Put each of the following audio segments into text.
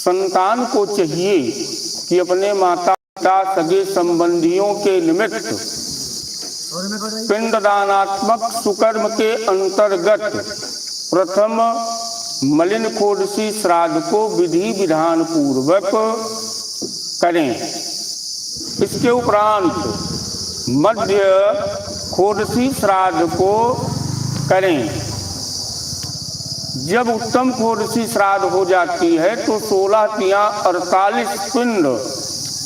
संतान को चाहिए कि अपने माता पिता सगे संबंधियों के निमित्त पिंडदानात्मक सुकर्म के अंतर्गत प्रथम मलिन खोडसी श्राद्ध को विधि विधान पूर्वक करें। इसके उपरांत मध्य खोडसी श्राद्ध को करें। जब उत्तम खोडसी श्राद्ध हो जाती है तो 16 तियां 48 पिंड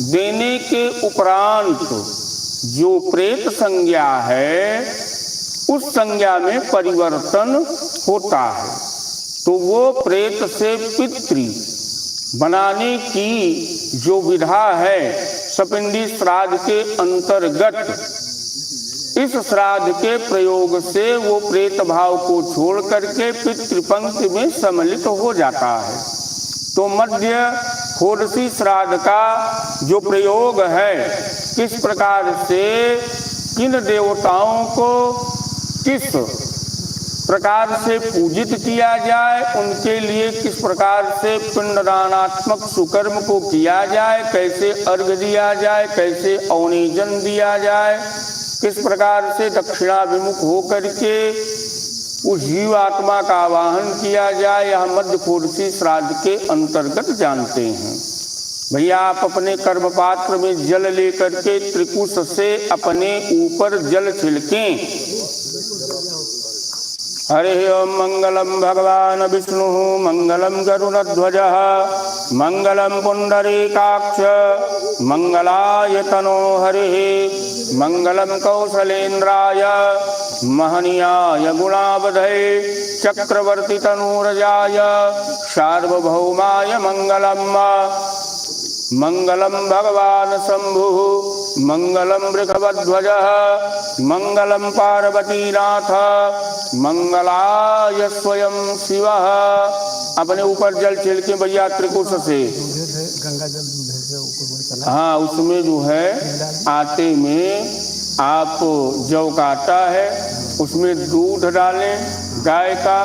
देने के उपरांत जो प्रेत संज्ञा है उस संज्ञा में परिवर्तन होता है। तो वो प्रेत से पितृ बनाने की जो विधा है सपिंडी श्राद्ध के अंतर्गत, इस श्राद्ध के प्रयोग से वो प्रेत भाव को छोड़ करके पितृपंक्ति में सम्मिलित हो जाता है। तो मध्य खोडसी श्राद्ध का जो प्रयोग है, किस प्रकार से किन देवताओं को किस प्रकार से पूजित किया जाए, उनके लिए किस प्रकार से पिंडदानात्मक सुकर्म को किया जाए, कैसे अर्घ दिया जाए, कैसे औनेजन दिया जाए, किस प्रकार से दक्षिणाभिमुख होकर के उस जीवात्मा का आवाहन किया जाए, यह मध्य खोडसी श्राद्ध के अंतर्गत जानते हैं। भैया आप अपने कर्म पात्र में जल लेकर के त्रिकुश से अपने ऊपर जल छिड़कें। हरे ओम मंगलम भगवान विष्णु मंगलम गरुड़ध्वजः मंगलम पुंडरीकाक्ष मंगलाय तनो हरिः मंगलम कौशलेन्द्राय महनीयाय गुणावधये चक्रवर्ती तनूरजाय सार्वभौमाय मंगलम। मंगलम भगवान शंभुः मंगलम वृषभध्वजः मंगलम पार्वतीनाथ मंगलाय स्वयं शिवः। अपने ऊपर जल छिड़के भैया त्रिकुश से। हाँ, उसमें जो है आटे में आप जौ का आटा है, उसमें दूध डालें गाय का,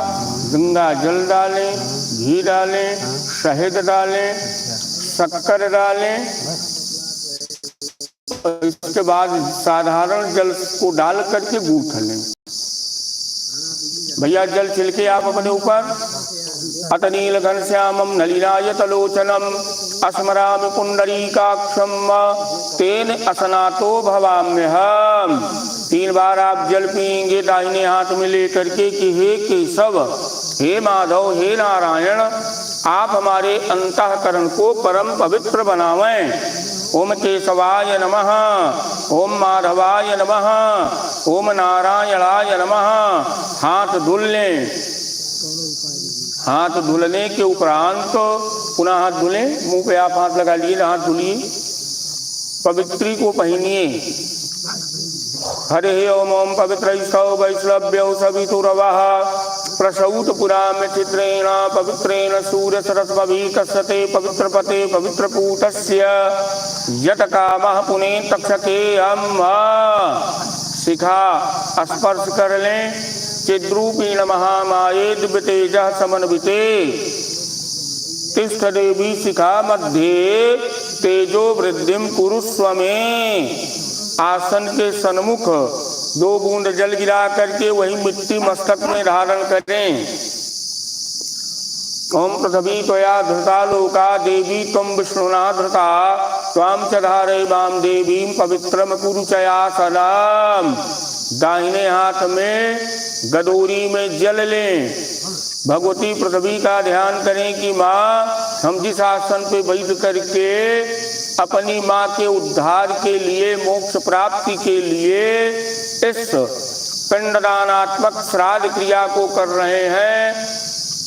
गंगा जल डालें, घी डालें, शहद डालें, शक्कर डालें। इसके बाद साधारण जल को डाल करके गूंथ लें। भैया जल छिड़के आप अपने ऊपर। अत नील घनश्यामम नलिनायतलोचनम अस्मरामि पुंडरीकाक्षम तेन असनातो भवाम्यहम्। 3 बार आप जल पिएंगे दाहिने हाथ में लेकर के कि हे केशव, हे माधव, हे नारायण, आप हमारे अंतःकरण को परम पवित्र बनावें। ओम केशवाय नमः, ओम माधवाय नमः, ओम नारायणाय नमः। हाथ धुल लें। हाथ धुलने के उपरांत पुनः हाथ धुलें। मुंह पे आप हाथ लगा लिए, हाथ धुलिए, पवित्री को पहनिए। हरे ओम ओम पवित्रैस्तौ वैष्णव्यौ सवितुरवः प्रसूत पुराम चित्रेण पवित्रेण सूर्य सरस्वती कस्यते पवित्रपते पवित्रपूतस्य यत कामः पुने तक्षके हम। शिखा स्पर्श कर लें। चिद्रूपीण महामाये दिव्य तेजः समन्विते तिष्ठ देवी शिखा मध्ये तेजो वृद्धिम कुरुस्व में। आसन के सन्मुख 2 बूंद जल गिरा करके वही मिट्टी मस्तक में धारण करें। ओम पृथ्वी त्वया धृता लोका देवी त्वं विष्णुना धृता त्वां च धारयिमां देवीं पवित्रम कुरु चयासनम्। दाहिने हाथ में गदोरी में जल लें। भगवती पृथ्वी का ध्यान करें कि माँ, हम जिस आसन पे बैठ करके अपनी माँ के उद्धार के लिए, मोक्ष प्राप्ति के लिए इस पिंडदानात्मक श्राद्ध क्रिया को कर रहे हैं,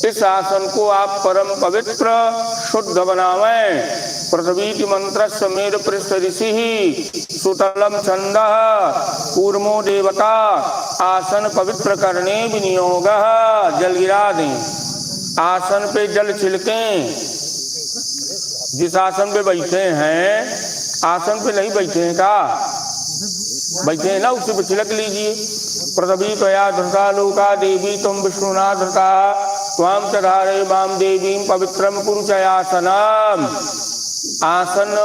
इस आसन को आप परम पवित्र शुद्ध बनावें। पृथ्वी मंत्रस्य मेर पृष्ठ ऋषि सुतलम छंदः कूर्मो देवता। आसन पवित्र करने विनियोगः। जल गिरा दें। आसन पे जल छिड़कें। जिस आसन पे बैठे हैं, आसन पे नहीं बैठे हैं का, बैठे हैं ना, उसी पे छिड़क लीजिए। पृथ्वी त्वया धृता लोका देवी त्वं विष्णुना धृता त्वाम चधारे माम देवीं पवित्रम कुरुचयासनम। आसन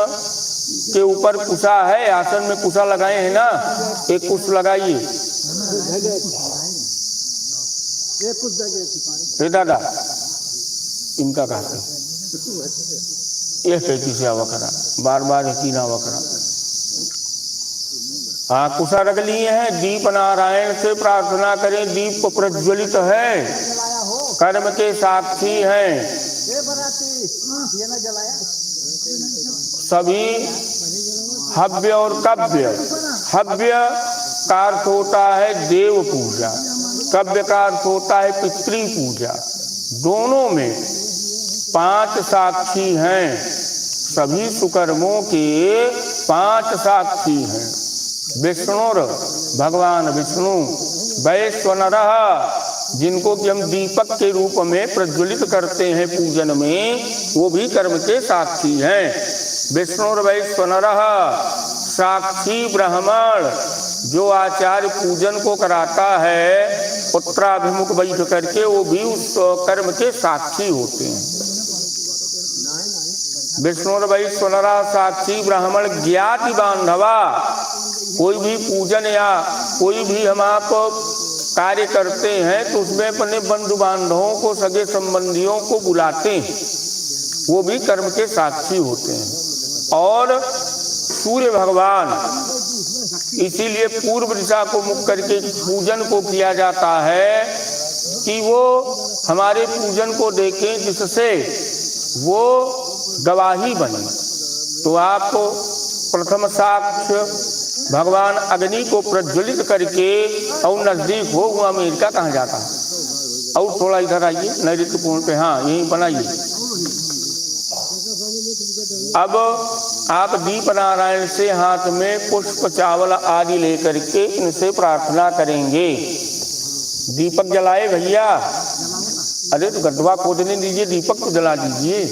के ऊपर कुशा है, आसन में कुशा लगाए हैं ना, एक कुश लगाइए। हे दादा इनका कहते ये कहती से वकरा बार बार यकीन वकरा। हाँ कुशा रख लिए हैं। दीप नारायण से प्रार्थना करें। दीप प्रज्वलित है, कर्म के साक्षी हैं। सभी हव्य और कव्य। हव्य का अर्थ होता है देव पूजा, कव्य का अर्थ होता है पितृ पूजा। दोनों में 5 साक्षी हैं। सभी सुकर्मों के 5 साक्षी हैं। विष्णुर भगवान विष्णु, वैश्वनरः जिनको कि हम दीपक के रूप में प्रज्वलित करते हैं पूजन में, वो भी कर्म के साक्षी हैं। विष्णुर वैश्वनरः साक्षी ब्राह्मण जो आचार्य पूजन को कराता है उत्तराभिमुख बैठ करके, वो भी उस कर्म के साक्षी होते हैं। विष्णुर वैश्वनरः साक्षी ब्राह्मण ज्ञाति बांधवा। कोई भी पूजन या कोई भी हम आप कार्य करते हैं तो उसमें अपने बंधु बांधवों को, सगे संबंधियों को बुलाते हैं, वो भी कर्म के साक्षी होते हैं। और सूर्य भगवान, इसीलिए पूर्व दिशा को मुख करके पूजन को किया जाता है कि वो हमारे पूजन को देखें, जिससे वो गवाही बने। तो आप प्रथम साक्ष्य भगवान अग्नि को प्रज्वलित करके और नजदीक हो, वो अमेरिका कहाँ जाता है। और थोड़ा इधर आइए नैऋत्यपूर्ण पे, हाँ यहीं बनाइए। अब आप दीप नारायण से हाथ में पुष्प चावल आदि लेकर के इनसे प्रार्थना करेंगे। दीपक जलाए भैया। अरे तो गड्ढवा खोदने दीजिए, दीपक को जला दीजिए।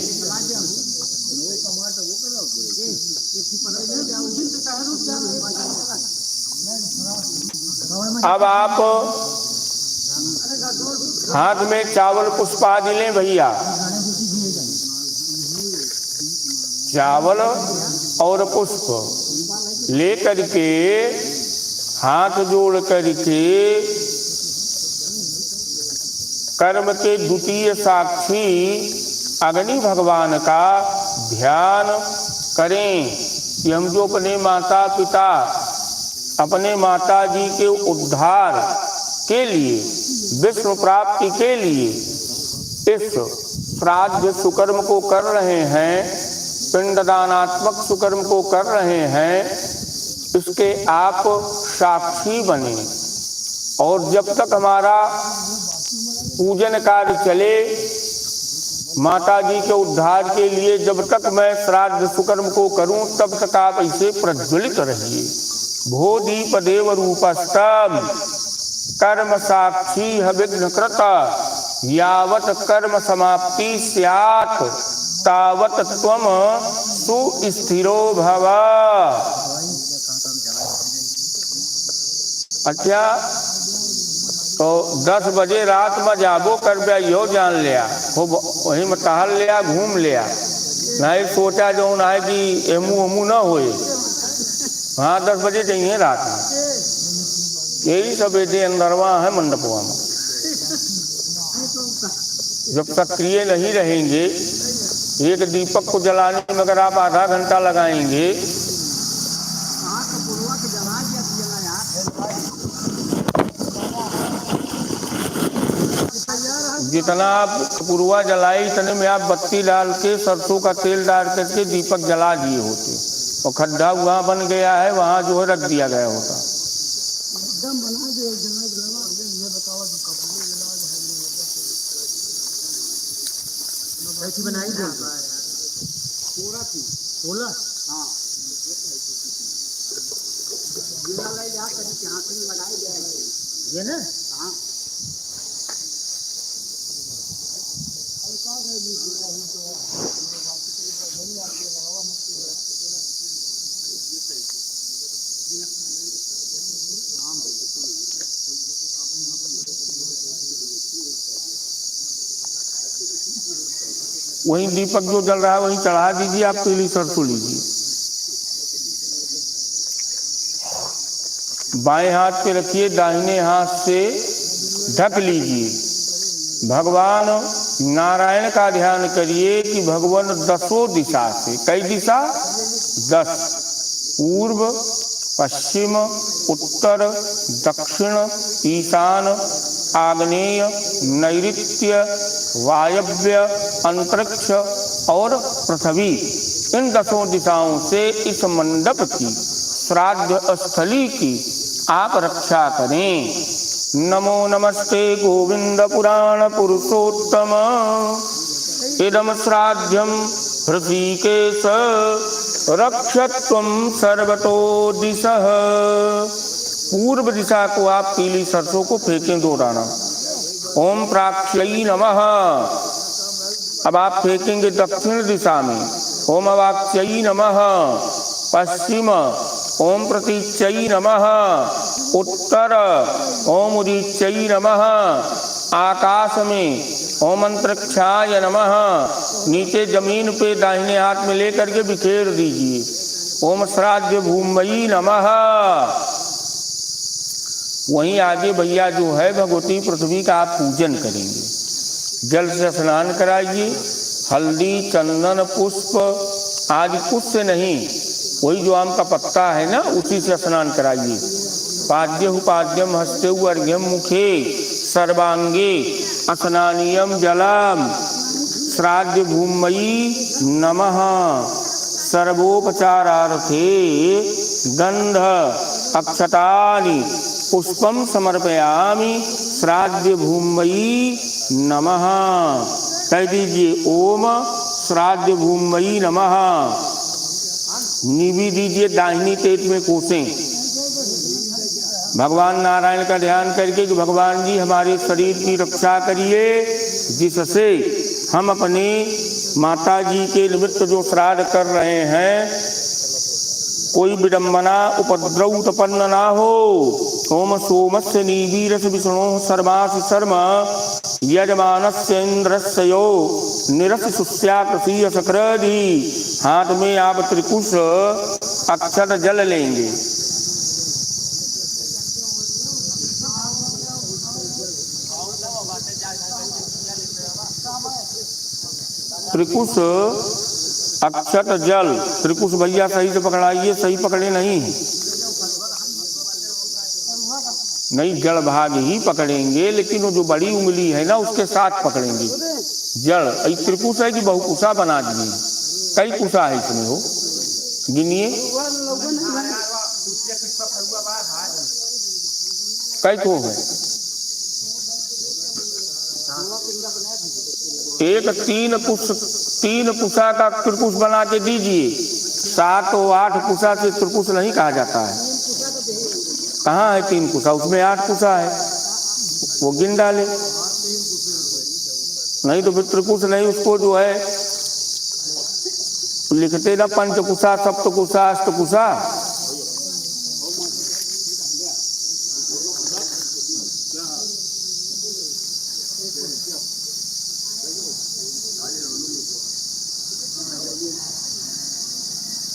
अब आप हाथ में चावल पुष्प आदि लें भैया। चावल और पुष्प ले करके हाथ जोड़ करके कर्म के द्वितीय साक्षी अग्नि भगवान का ध्यान करें कि हम जो अपने माता पिता, अपने माता जी के उद्धार के लिए, विष्णु प्राप्ति के लिए इस श्राद्ध सुकर्म को कर रहे हैं, पिंडदानात्मक सुकर्म को कर रहे हैं, इसके आप साक्षी बने। और जब तक हमारा पूजन कार्य चले, माता जी के उद्धार के लिए जब तक मैं श्राद्ध सुकर्म को करूं, तब तक आप ऐसे प्रज्वलित रहिए। भो दीप देव रूपस्तम कर्म साक्षी विघ्नकृत यावत कर्म समाप्ति स्यात् तावत त्वम सुस्थिरो भव। अच्छा तो 10 बजे रात में जाबो कर यो जान लिया, वही में टहल लिया, घूम लिया, नहीं सोचा जो ना है कि एमू एमू न होए। हाँ 10 बजे चाहिए रात में, यही सब बेटे अंदरवा है मंडपवा में। जब सक्रिय नहीं रहेंगे, एक दीपक को जलाने में अगर आप आधा घंटा लगाएंगे, जितना आप पुरवा जलाई इतने में आप बत्ती डाल के सरसों का तेल डाल करके दीपक जला दिए होते, और खड्डा वहाँ बन गया है, वहाँ जो है रख दिया गया होता। ये ना हाँ वहीं दीपक जो जल रहा है वहीं चढ़ा दीजिए, आप पीली सरसों लीजिए। बाएं हाथ पे रखिए, दाहिने हाथ से ढक लीजिए। भगवान नारायण का ध्यान करिए कि भगवान 10 दिशा से, कई दिशा 10, पूर्व पश्चिम उत्तर दक्षिण ईशान आग्नेय नैऋत्य वायव्य अंतरिक्ष और पृथ्वी, इन 10 दिशाओं से इस मंडप की, श्राद्ध स्थली की आप रक्षा करें। नमो नमस्ते गोविंद पुराण पुरुषोत्तम, इदम श्राद्धम हृषीकेश रक्षत्वं सर्वतो दिशः। पूर्व दिशा को आप पीली सरसों को फेंकें 2 दाना। ओम प्राक्षयै नमः। अब आप फेंकेंगे दक्षिण दिशा में, ओम अवाक्यै नमः। पश्चिम ओम प्रतीच्यै नमः। उत्तर ओम उदीच्यै नमः। आकाश में ओम अंतरिक्षाय नमः। नीचे जमीन पे दाहिने हाथ में लेकर के बिखेर दीजिए, ओम श्राद्ध भूमयी नमः। वहीं आगे भैया जो है भगवती पृथ्वी का आप पूजन करेंगे। जल से स्नान कराइए, हल्दी चंदन पुष्प आदि कुछ से नहीं, वही जो आम का पत्ता है ना उसी से स्नान कराइए। पाद्यहु पाद्यम हस्तौ अर्घ्यम मुखे सर्वांगे स्नानीयम जलम श्राद्ध भूमयी नमः। सर्वोपचारार्थे गंध अक्षतानि पुष्पम समर्पयामि श्राद्ध भूमयी नमः। कह दीजिए ओम श्राद्ध भूमयी नमः। निवि दीजिए, दाहिनी पेट में कोसें। भगवान नारायण का ध्यान करके कि भगवान जी हमारे शरीर की रक्षा करिए, जिससे हम अपने माता जी के निमित्त जो श्राद्ध कर रहे हैं कोई विडंबना उपद्रव उत्पन्न ना हो। ओम सोमस्य नीवीरस विष्णु सर्वासि शर्म यजमानस्य इंद्रस्य यो निरस सुस्याकृषीय सक्रधि। हाथ में आप त्रिकुश अक्षत जल लेंगे। त्रिकुश अक्षत जल, त्रिकुश भैया सही से पकड़ाइए, सही पकड़े नहीं जड़ भाग ही पकड़ेंगे, लेकिन वो जो बड़ी उंगली है ना उसके साथ पकड़ेंगे जड़। त्रिकुश है कि बहुकुशा बना दिए, कई कुशा है इसमें, हो गिनिए कई को है। एक 3 कुशा का त्रिकुश बना के दीजिए। 7 और 8 कुशा से त्रिकुश नहीं कहा जाता है। कहाँ है 3 कुशा, उसमें 8 कुशा है, वो गिन डाले। नहीं तो फिर त्रिकुश नहीं, उसको जो है लिखते ना पंचकुशा सप्तकुशा अष्टकुशा।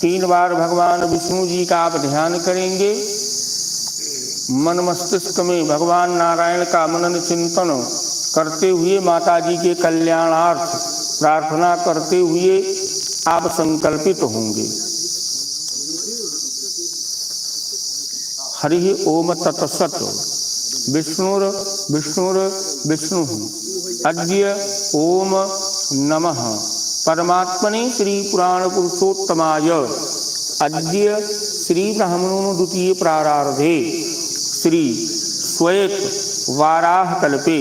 तीन बार भगवान विष्णु जी का आप ध्यान करेंगे। मन मस्तिष्क में भगवान नारायण का मनन चिंतन करते हुए माता जी के कल्याणार्थ प्रार्थना करते हुए आप संकल्पित होंगे। हरि ओम तत्सत् विष्णुर विष्णुर विष्णु अद्य ओम नमः परमात्मने श्री पुराण पुरुषोत्तमाय। अद्य श्री ब्राह्मणों द्वितीय प्रारार्धे श्री श्वेत वाराह कल्पे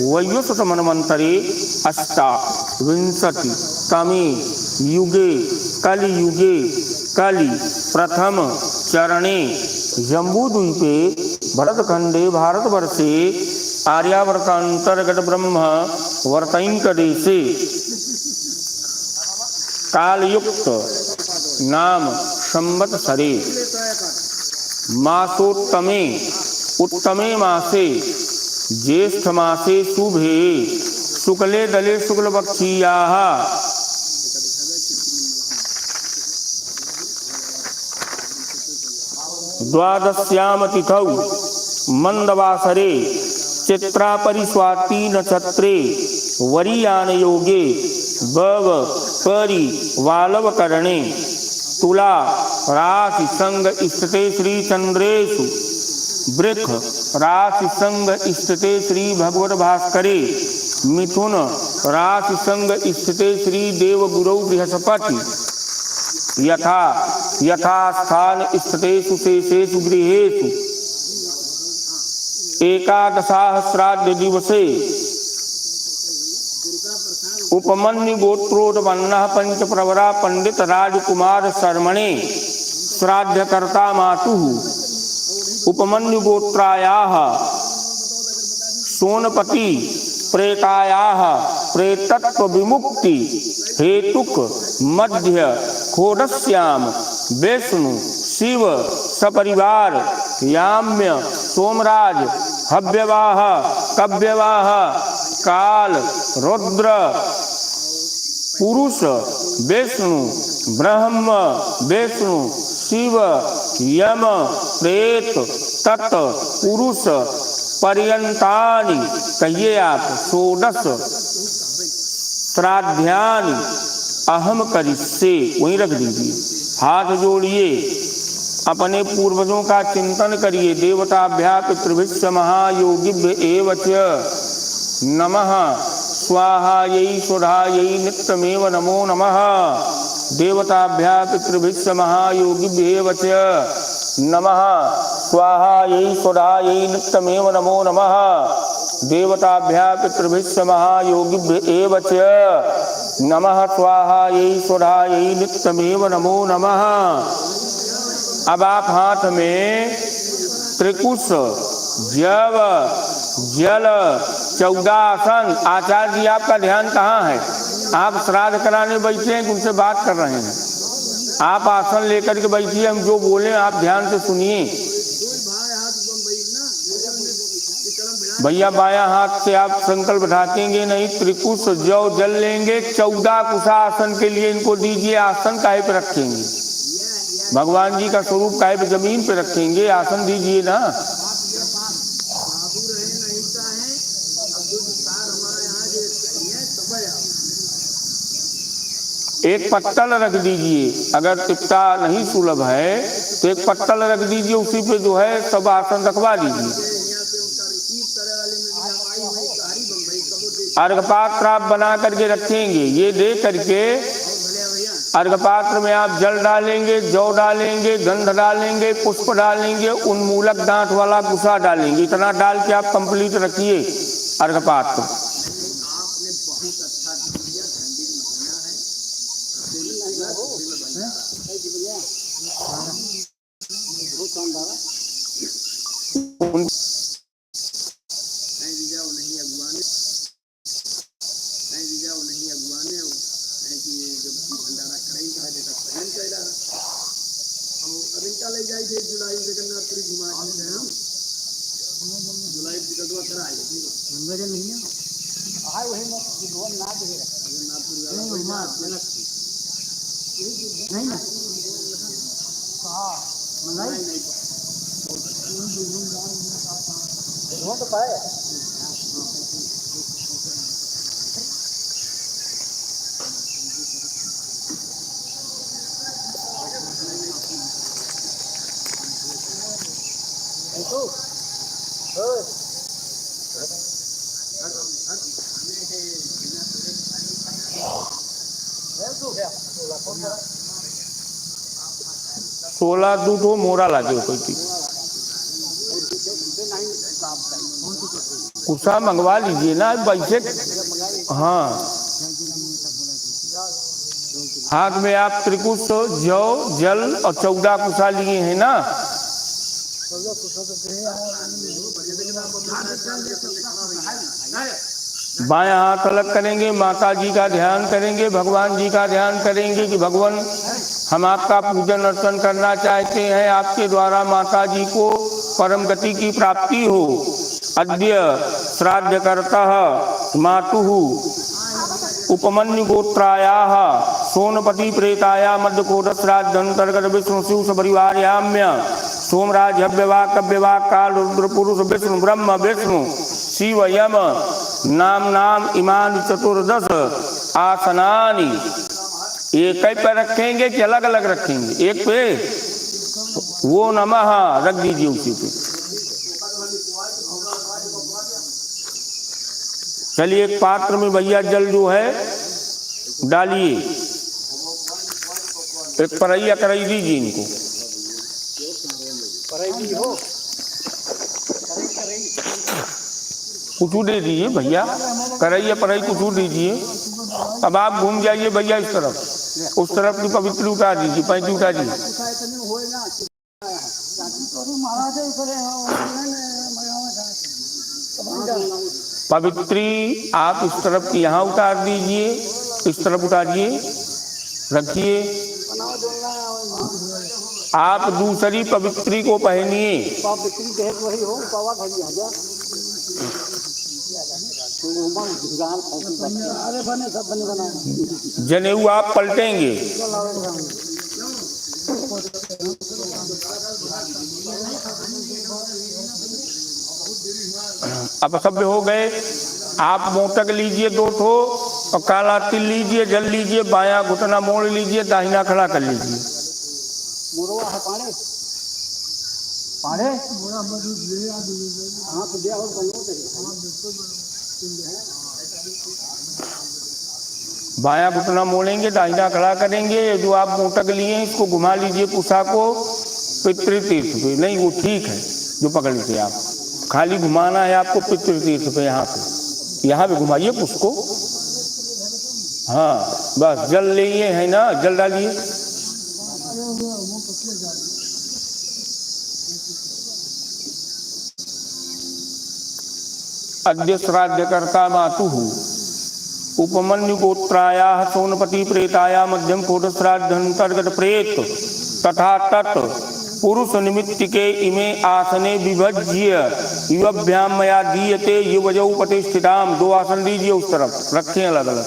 वयोसत मन्वन्तरे अष्टाविंशति तमे युगे कलियुगे कलि प्रथम चरणे जम्बूद्वीपे भरतखंडे भारतवर्षे आर्यावर्तांतर्गत ब्रह्म वर्तैंकदेशे कालयुक्त नाम संवत्सरे मासोत्तमे उत्तमे मासे ज्येष्ठ मासे शुभे शुक्ले दले शुक्लपक्षीयाः द्वादश्याम तिथौ मंदवासरे चित्रा परिस्वाति नक्षत्रे वरीयान योगे बव परि वालव करणे तुला राशि संग स्थिते श्री चंद्रेशु वृक्ष राशि संग स्थिते श्री भगवत भास्करे मिथुन राशि संग स्थिते श्री देवगुरौ बृहस्पति यथा यथा स्थान स्थितेषु शेषेषु गृहेषु एकादशाहस्राद्य दिवसे उपमन्यु गोत्रोत्पन्नः पंच प्रवरा पंडित राजकुमार शर्मणे श्राद्धकर्ता मातुः उपमन्यु गोत्रायाः सोनपति प्रेतायाः प्रेतत्व विमुक्ति हेतुक मध्य खोडस्याम विष्णु शिव सपरिवार याम्य सोमराज हव्यवाह कव्यवाह काल रुद्र पुरुष विष्णु ब्रह्म विष्णु शिव यम प्रेत तत् पुरुष पर्यंतानि कहिए आप 16 श्राद्धानि अहम करिष्ये वहीं रख दीजिए। हाथ जोड़िए, अपने पूर्वजों का चिंतन करिए। देवताभ्या पितृभ्य महायोगिभ्य एव च नमः स्वाहायै स्वधायै नित्यमेव नमो नमः। देवताभ्या पितृभ्य महायोगिभ्य एव च नमः स्वाहायै स्वधायै नित्यमेव नमो नमः। देवताभ्या पितृभ्य महायोगिभ्य एव च नमः स्वाहायै स्वधायै नित्यमेव नमो नमः। अब आप हाथ में त्रिकुश जव जल 14 आसन। आचार्य जी आपका ध्यान कहाँ है? आप श्राद्ध कराने बैठे हैं, उनसे बात कर रहे हैं। आप आसन लेकर के बैठिए, हम जो बोले आप ध्यान से सुनिए। भैया बायां हाथ से आप संकल्प ढाकेंगे नहीं, त्रिकुश जव जल लेंगे। 14 कुशा आसन के लिए इनको दीजिए। आसन काहे पे रखेंगे? भगवान जी का स्वरूप काहे पे जमीन पे रखेंगे? आसन दीजिए ना। एक पत्तल रख दीजिए, अगर तिप्ता नहीं सुलभ है तो एक पत्तल रख दीजिए, उसी पे जो है सब आसन रखवा दीजिए। अर्घपात्र आप बना करके रखेंगे। ये दे करके अर्घपात्र में आप जल डालेंगे, जौ डालेंगे, गंध डालेंगे, पुष्प डालेंगे, उन्मूलक दांत वाला गुस्सा डालेंगे। इतना डाल के आप कंप्लीट रखिए अर्घपात्र। सोलह दूध हो मोरा लागे कोई चीज कुसा मंगवा लीजिए ना वैसे। हाँ, हाथ में आप त्रिकुश जौ जल और 14 कुसा लिए हैं ना। बायां हाथ अलग करेंगे, माता जी का ध्यान करेंगे, भगवान जी का ध्यान करेंगे कि भगवान हम आपका पूजन अर्चन करना चाहते हैं, आपके द्वारा माता जी को परम गति की प्राप्ति हो। अद्य श्राद्धकर्ता मातुः उपमन्यु गोत्रायाः सोनपति प्रेताया मध्यकोटश्राद्धंतर्गत विष्णु शिव परिवार्याम्य सोमराज हव्यवाक कव्यवाक काल रुद्र पुरुष विष्णु ब्रह्म विष्णु शिव यम नाम नाम इमानि चतुर्दश आसनानि। एक ही पे रखेंगे कि अलग अलग रखेंगे? एक पे वो नमः रख दीजिए उसी पे। चलिए एक पात्र में भैया जल जो है डालिए, एक परैया कराई दीजिए इनको। कुछ दे दीजिए भैया, करैया परई कुछ दीजिए। अब आप घूम जाइए भैया इस तरफ, उस तरफ की पवित्री उतार दीजिए, पैंती उतार दीजिए। पवित्री आप इस तरफ की यहाँ उतार दीजिए, इस तरफ उतारिए, रखिए। आप दूसरी पवित्री को पहनिए। जनेऊ आप पलटेंगे। अब सब हो गए। आप मोटक लीजिए 2 ठो और काला तिल लीजिए, जल लीजिए, बाया घुटना मोड़ लीजिए, दाहिना खड़ा कर लीजिए। बाया घुटना मोड़ेंगे, दाहिना खड़ा करेंगे। जो आप मोटक लिए इसको घुमा लीजिए पुषा को पितृतीर्थ पे। नहीं वो ठीक है जो पकड़ लीजिए आप, खाली घुमाना है आपको पितृतीर्थ पे। यहाँ पे घुमाइए उसको। हाँ बस जल लिए है ना, जल डालिए। अद्य श्राद्धकर्ता मातुः उपमन्यु गोत्रायाः सोनपति प्रेताया मध्यम कोट श्राद्धंतर्गत प्रेत तथा तत् पुरुष निमित्तिके इमे आसने विभज्य युवभ्याम मया दीयते युवजौ प्रतिष्ठिताम। 2 आसन दीजिए उस तरफ, रखें अलग अलग।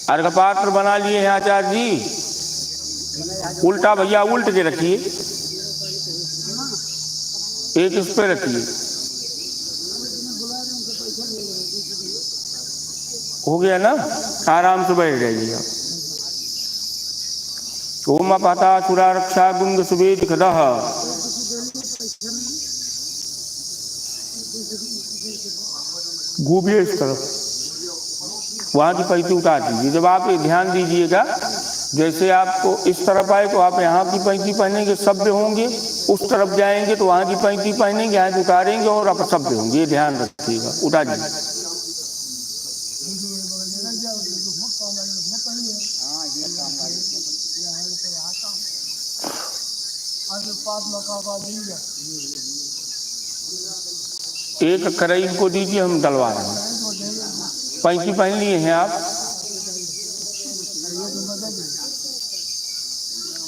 अर्घ पात्र बना लिए हैं आचार्य जी। उल्टा भैया उल्ट के रखिए, एक इस पे रखिए। हो गया ना, आराम से बैठ जाइए। ओम पाता सुरा रक्षा गुंग सुवेद खदः। घूमिए इस तरफ, वहां की पैंती उतार दीजिए। जब आप ये ध्यान दीजिएगा, जैसे आपको इस तरफ आए तो आप यहाँ की पैंती पहनेंगे, शब्द होंगे। उस तरफ जाएंगे तो वहाँ की पैंती पहनेंगे, यहाँ उतारेंगे और आप शब्द होंगे। ये ध्यान रखिएगा, उतार दीजिए। एक कढ़ाई को दीजिए, हम डलवा रहे हैं। पैंती पहन लिए हैं आप।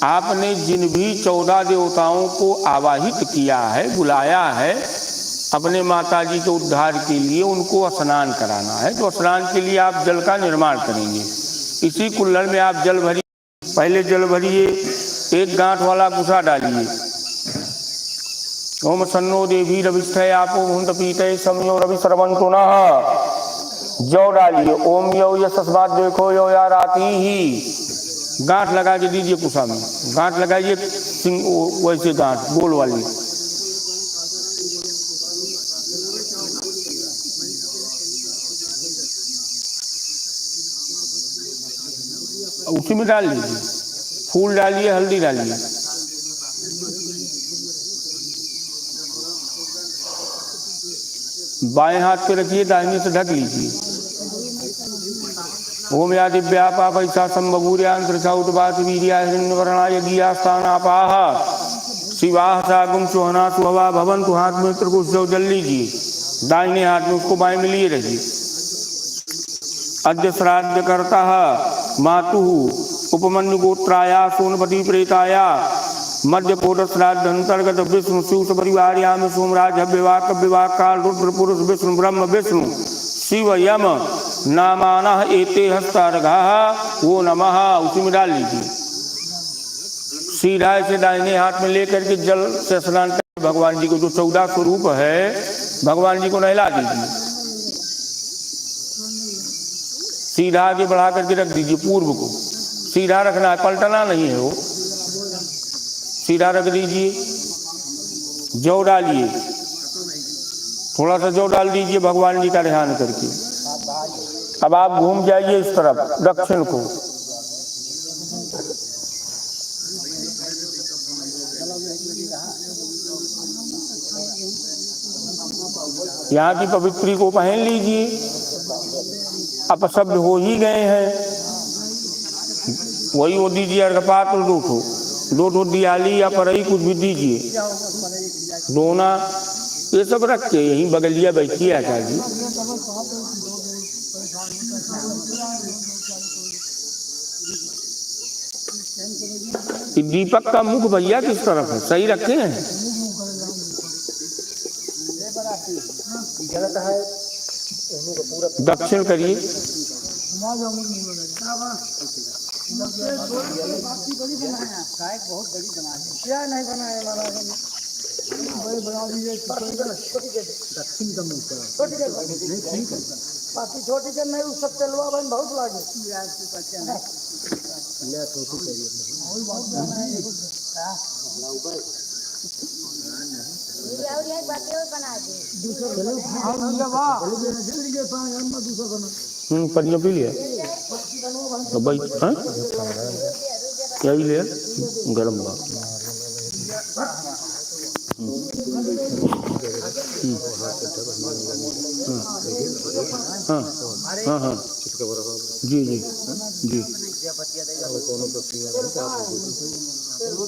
आपने जिन भी 14 देवताओं को आवाहित किया है, बुलाया है अपने माताजी के उद्धार के लिए, उनको स्नान कराना है। तो स्नान के लिए आप जल का निर्माण करेंगे। इसी कुल्हड़ में आप जल भरिए। पहले जल भरिए, एक गांठ वाला कुसा डालिए। ओम सन्नो देवी रविष्ठे आपो भूत पीते समयो रवि सर्वंतु नः। जौ डालिए। ओम यौ यशस्मात् देखो यो या राती ही। गांठ लगा के दीजिए कुसा में, गांठ लगाइए वैसे गांठ गोल वाली। उसी में डाल लीजिए, फूल डालिए, हल्दी डालिए। बाएं हाथ पे रखिए, दाहिने से ढक लीजिए। ओम या दिव्या पापैसा संबभूर्यांतरचौटवात वीर्या हिरण्यवर्णा यज्ञास्थानापाः शिवाः सागुं सुहना सुहवा भवन्तु। हाथ में त्रिकुश जल लीजिए, दाहिने हाथ में उसको बाएं में लिए रखिए। अद्य श्राद्धकर्ता मातुः उपमन्यु गोत्राया सोनपति प्रेताया मध्य कोट श्राद्ध अंतर्गत विष्णु शिव परिवार्याम सोमराज विवाक विवाक काल रुद्र पुरुष विष्णु ब्रह्म विष्णु शिव यम नामाना एते हस्तार्घा वो नमः उसी में डाल लीजिए। सीधा से दाहिने हाथ में लेकर के जल से स्नान कर भगवान जी को जो 14 स्वरूप है भगवान जी को नहला दीजिए। सीधा आगे बढ़ा करके रख दीजिए, पूर्व को सीधा रखना है, पलटना नहीं है, वो सीधा रख दीजिए। जौ डालिए, थोड़ा सा जौ डाल दीजिए भगवान जी का ध्यान करके। अब आप घूम जाइए इस तरफ दक्षिण को, यहाँ की पवित्री को पहन लीजिए। अपशब्द हो ही गए हैं, वही वो दीजिए अर्घपात्र 2 दियाली या परई कुछ भी दीजिए, दोना ये सब रख के यहीं बगलिया बैठिए आचार्य जी। दीपक का मुख भैया किस तरफ है, सही रखे हैं? दक्षिण करिए। बाकी छोटी के नहीं उस सब चलवा बन बहुत लागे पनिया पी लिया तो भाई क्या ही लिया गर्म बात। हाँ हाँ हाँ जी जी जी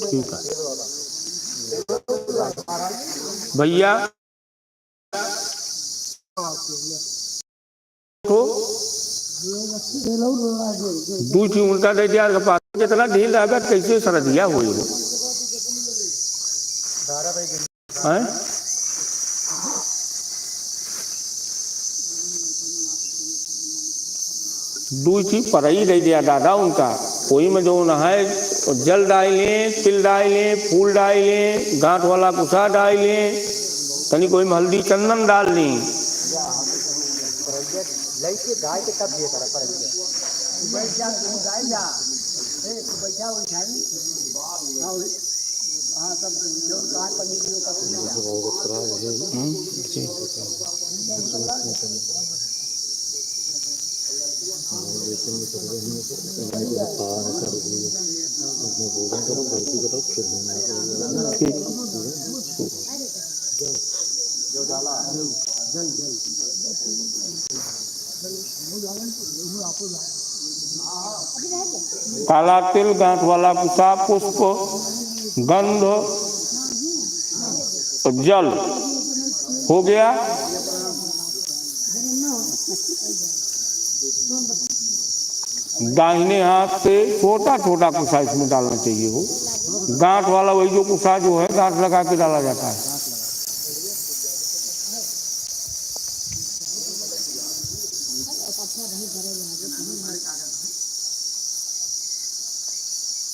ठीक है भैया। तो दूसरी उल्टा दे दिया कितना ढील रहा कैसे सरदिया हो दूसरी परई दे दिया दादा उनका, कोई में जो नहाए जल डाले, तिल डाले, फूल डाले, गांठ वाला कुसा डाले, तनी कोई में हल्दी चंदन डाल ली। काला तिल, गांठ वाला कुसा, पुष्प, गंध, जल हो गया। दाहिने हाथ से छोटा छोटा कुसा इसमें डालना चाहिए। वो गांठ वाला वही जो कुसा जो है गांठ लगा के डाला जाता है।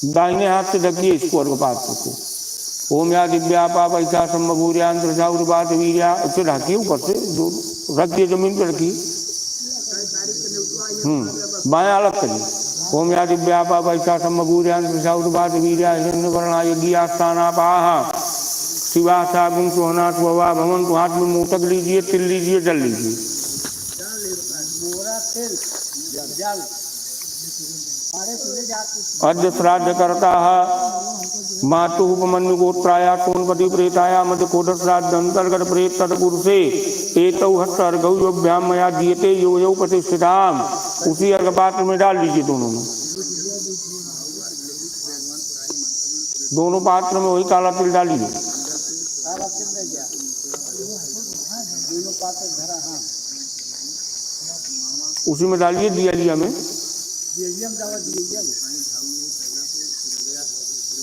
दाहिने हाथ से ढकिए इसको अर्घपात्र को। ओम या दिव्यापा पैसा सम्भूर्यांत वीर्या ऐसे ढकिए, ऊपर से जो रखिए जमीन पर रखिए। बायां अलग करिए। ओम या दिव्यापा पैसा सम्भूर्यांत वीर्या हिरण्यवर्णायज्ञास्थानापाः शिवासा गुण सोहना स्वभा भवन को हाथ में मोटक लीजिए, तिल लीजिए, जल लीजिए। अद्य श्राद्ध करता मातु उपमन्यु गोत्राया सोनपति प्रेताया मध्य कोट श्राद्ध अंतर्गत प्रेत तत्पुरुषे एतौ हस्त अर्घ्योभ्याम मया दीयते यो यो प्रतिष्ठिताम। उसी अर्घपात्र में डाल लीजिए, दोनों पात्र में वही काला तिल डालिए। उसी में डालिए दिया में।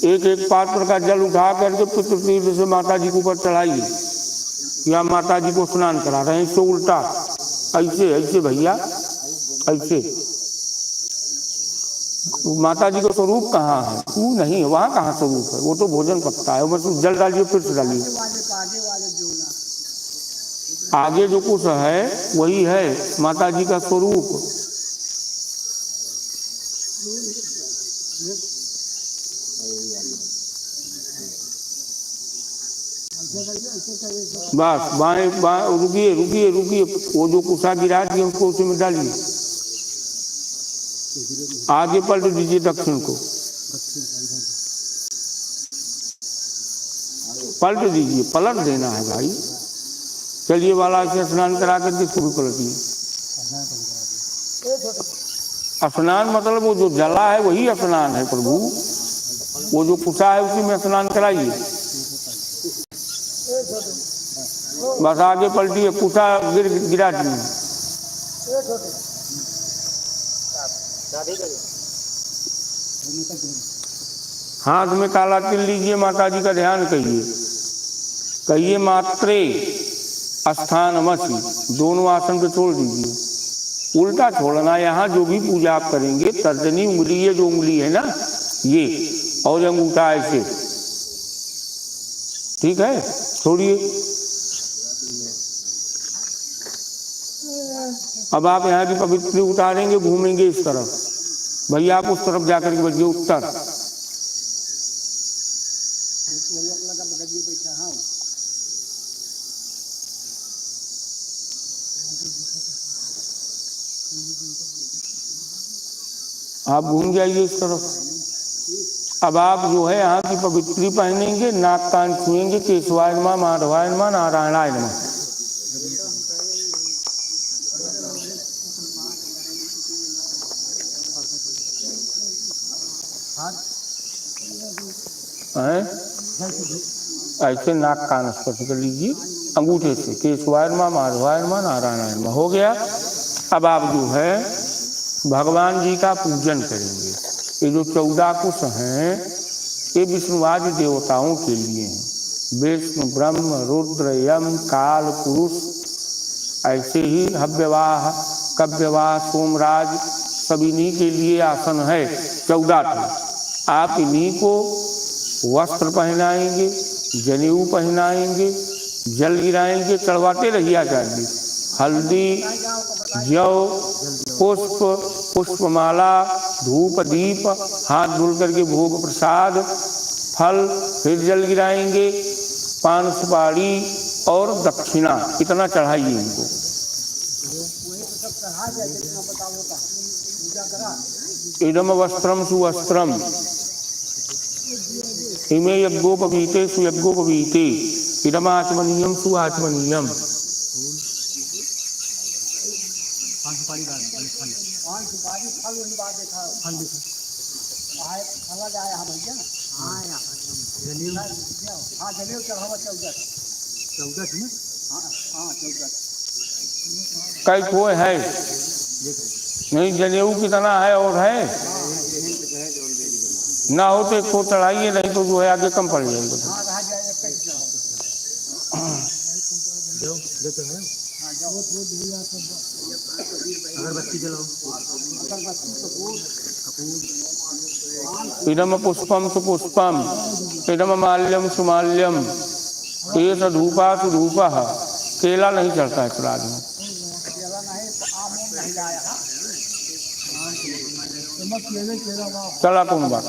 एक एक पात्र का जल उठा करके पितृ तीर्थ से माता जी के ऊपर चढ़ाइए, या माता जी को स्नान करा रहे हैं, इससे उल्टा ऐसे ऐसे भैया ऐसे। माता जी का स्वरूप कहाँ है? वो नहीं है, वहाँ कहाँ स्वरूप है? वो तो भोजन पत्ता है, बस जल डालिए फिर से डालिए। आगे जो कुछ है वही है माता जी का स्वरूप। बस बाएं बाएं, रुकिए रुकिए रुकिए, वो जो कुसा गिरा दिए उसको उसी में डालिए। आगे पलट दीजिए दक्षिण को, पलट दीजिए, पलट देना है भाई। चलिए वाला से स्नान करा करके इसको भी पलटिए। स्नान मतलब वो जो जला है वही स्नान है प्रभु, वो जो कुसा है उसी में स्नान कराइए। बस आगे पलटिए, कुसा गिरा दिए। हाथ में काला तिल लीजिए, माता जी का ध्यान कहिए, कहिए मात्रे स्थानमसि, दोनों आसन पे छोड़ दीजिए। उल्टा छोड़ना, यहाँ जो भी पूजा आप करेंगे तर्जनी उंगली, ये जो उंगली है ना ये, और अंगूठा ऐसे, ठीक है, छोड़िए। अब आप यहाँ की पवित्र उतारेंगे, घूमेंगे इस तरफ, भैया आप उस तरफ जाकर के बचिए, उत्तर। आप घूम जाइए इस तरफ। अब आप जो है यहाँ की पवित्री पहनेंगे, नाक कान छुएंगे, केशवाय नमः, माधवाय नमः, नारायणाय नमः। ऐसे नाक कान स्पर्श कर लीजिए अंगूठे से, केशवाय नमः, माधवाय नमः, नारायणाय नमः, हो गया। अब आप जो है भगवान जी का पूजन करेंगे। ये जो 14 कुश हैं ये विष्णुवादि देवताओं के लिए हैं। विष्णु, ब्रह्म, रुद्र, यम, काल, पुरुष, ऐसे ही हव्यवाह, कव्यवाह, सोमराज, सब इन्हीं के लिए आसन है 14 थे। आप इन्हीं को वस्त्र पहनाएंगे, जनेऊ पहनाएंगे, जल गिराएंगे, चढ़वाते रहिए आचार्य। हल्दी, जौ, पुष्प, पुष्पमाला, धूप, दीप, हाथ धुल करके भोग प्रसाद, फल, फिर जल गिराएंगे, पान सुपारी और दक्षिणा, इतना चढ़ाइए इनको। इदम वस्त्रम सुवस्त्रम इमे यज्ञोपवीते सुयज्ञोपवीते इदम आत्मनीयम सुआत्मनीयम। कई कोई है नहीं, जनेऊ कितना है और है ना हो तो एक को चढ़ाइए, नहीं तो जो है आगे कम पड़ जाएगा। इदम पुष्पम सुपुष्पम इदम माल्यम सुमाल्यम एष धूपा सुधूपः। केला नहीं चढ़ता है श्राद्ध में। चला कुंभा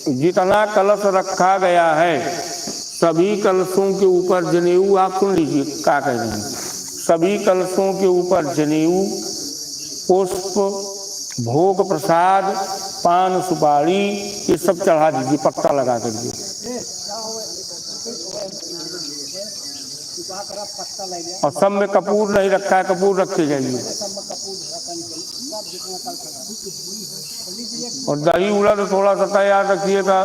जितना कलश रखा गया है सभी कलशों के ऊपर जनेऊ, आप सुन लीजिए क्या कह रहे हैं, सभी कलशों के ऊपर जनेऊ, पुष्प, भोग प्रसाद, पान सुपारी, ये सब चढ़ा दीजिए पत्ता लगा करके। और सब में कपूर नहीं रखा है, कपूर रखे जाइए। और दही उड़ा तो थोड़ा सा तैयार रखिएगा।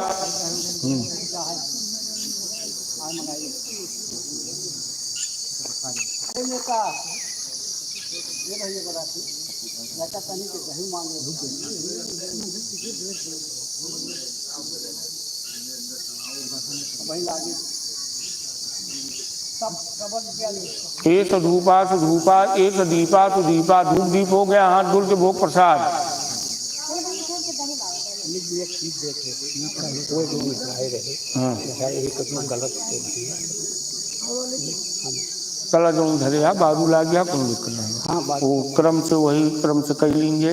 एक धूपा सुधूपा, एक दीपा सुदीपा, धूप दीप हो गया, हाथ धुल के भोग प्रसाद। हाँ चला जो धरे या बारू ला गया कौन दिक्कत नहीं। हाँ वो क्रम से वही क्रम से कर लेंगे।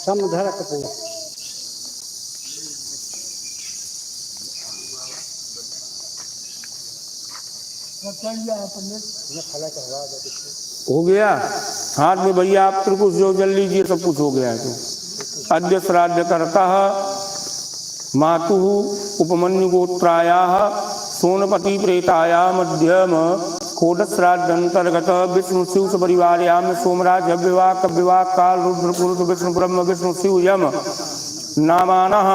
समधर कपूर हो गया हाथ में भैया आप त्रिकुश जो जल लीजिए, सब कुछ हो गया है। तो अद्य श्राद्ध करता मातु उपमन्यु गोत्राया सोनपति प्रेताया मध्यम कोट श्राद्ध अंतर्गत विष्णु शिव परिवारयाम सोमराज विवाह कविवाह काल रुद्र पुरुष विष्णु ब्रह्म विष्णु शिव यम नामानः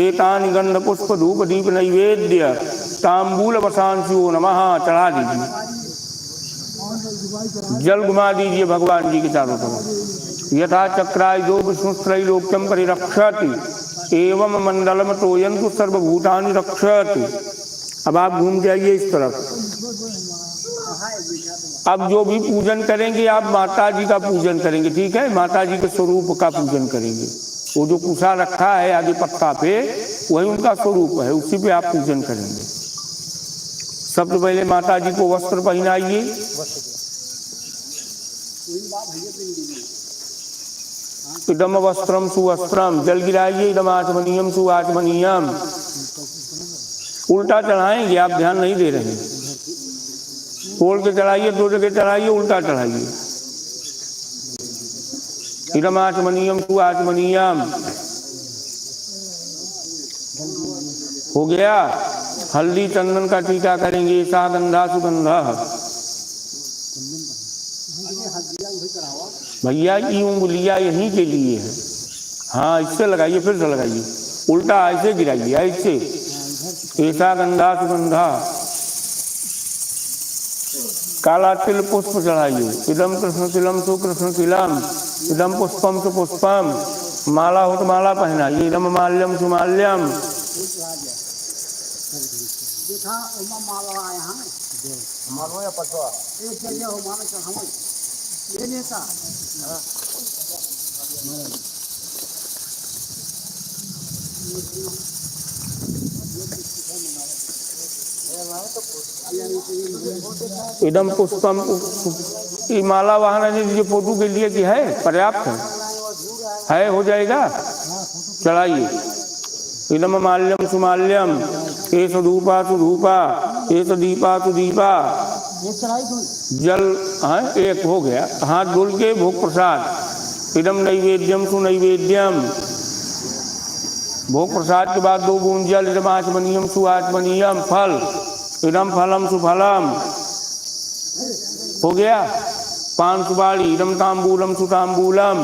एतानि गंध पुष्प धूप दीप नैवेद्य तांबूल वसांशियो नमः चढ़ा दीजिए। जल घुमा दीजिए भगवान जी के चारों तरफ। यथा चक्राय जो विष्णुत्रैलोक्यम परिरक्षति एवं मंडलम तोयंतु सर्वभूतानि रक्षति। अब आप घूम जाइए इस तरफ। अब जो भी पूजन करेंगे आप माता जी का पूजन करेंगे, ठीक है, माता जी के स्वरूप का पूजन करेंगे। वो जो कुशा रखा है आगे पत्ता पे वही उनका स्वरूप है, उसी पे आप पूजन करेंगे। सबसे पहले माता जी को वस्त्र पहनाइए। इदम वस्त्रम सुवस्त्रम, जल गिराइए। इदम आचमनीयम सुआचमनीयम। उल्टा चढ़ाएंगे, आप ध्यान नहीं दे रहे हैं। तोड़ के चढ़ाइए, दो जगह चढ़ाइए, उल्टा चढ़ाइए। इदम आचमनीयम सुआचमनीयम हो गया। हल्दी चंदन का टीका करेंगे। सा गंधा सुगंधा। भैया ये उंगलियां यहीं के लिए है। हाँ इससे लगाइए, फिर से लगाइए, उल्टा ऐसे गिराइए, ऐसे। ऐसा गंधा सुगंधा। काला तिल पुष्प चढ़ाइए। इदम कृष्ण तिलम सुकृष्ण तिलम। इदम पुष्पम सुपुष्पम। माला हो तो माला पहनाइए। इदम माल्यम सुमाल्यम। इदम पुष्पम। ये माला वाहन फोटो के लिए कि है पर्याप्त है, हो जाएगा। चढ़ाइए। इदम माल्यम सुमाल्यम। एस धूपा सुधूपा। एस दीपा सुदीपा। जल हाँ एक हो गया। हाथ धुल के भोग प्रसाद। इदम नैवेद्यम सुनैवेद्यम। भोग प्रसाद के बाद 2 बूंद जल। इदम आचमनीयम सुआचमनीयम। फल। इदम फलम सुफलम हो गया। पान सुपारी। इदम तांबूलम सुतांबूलम।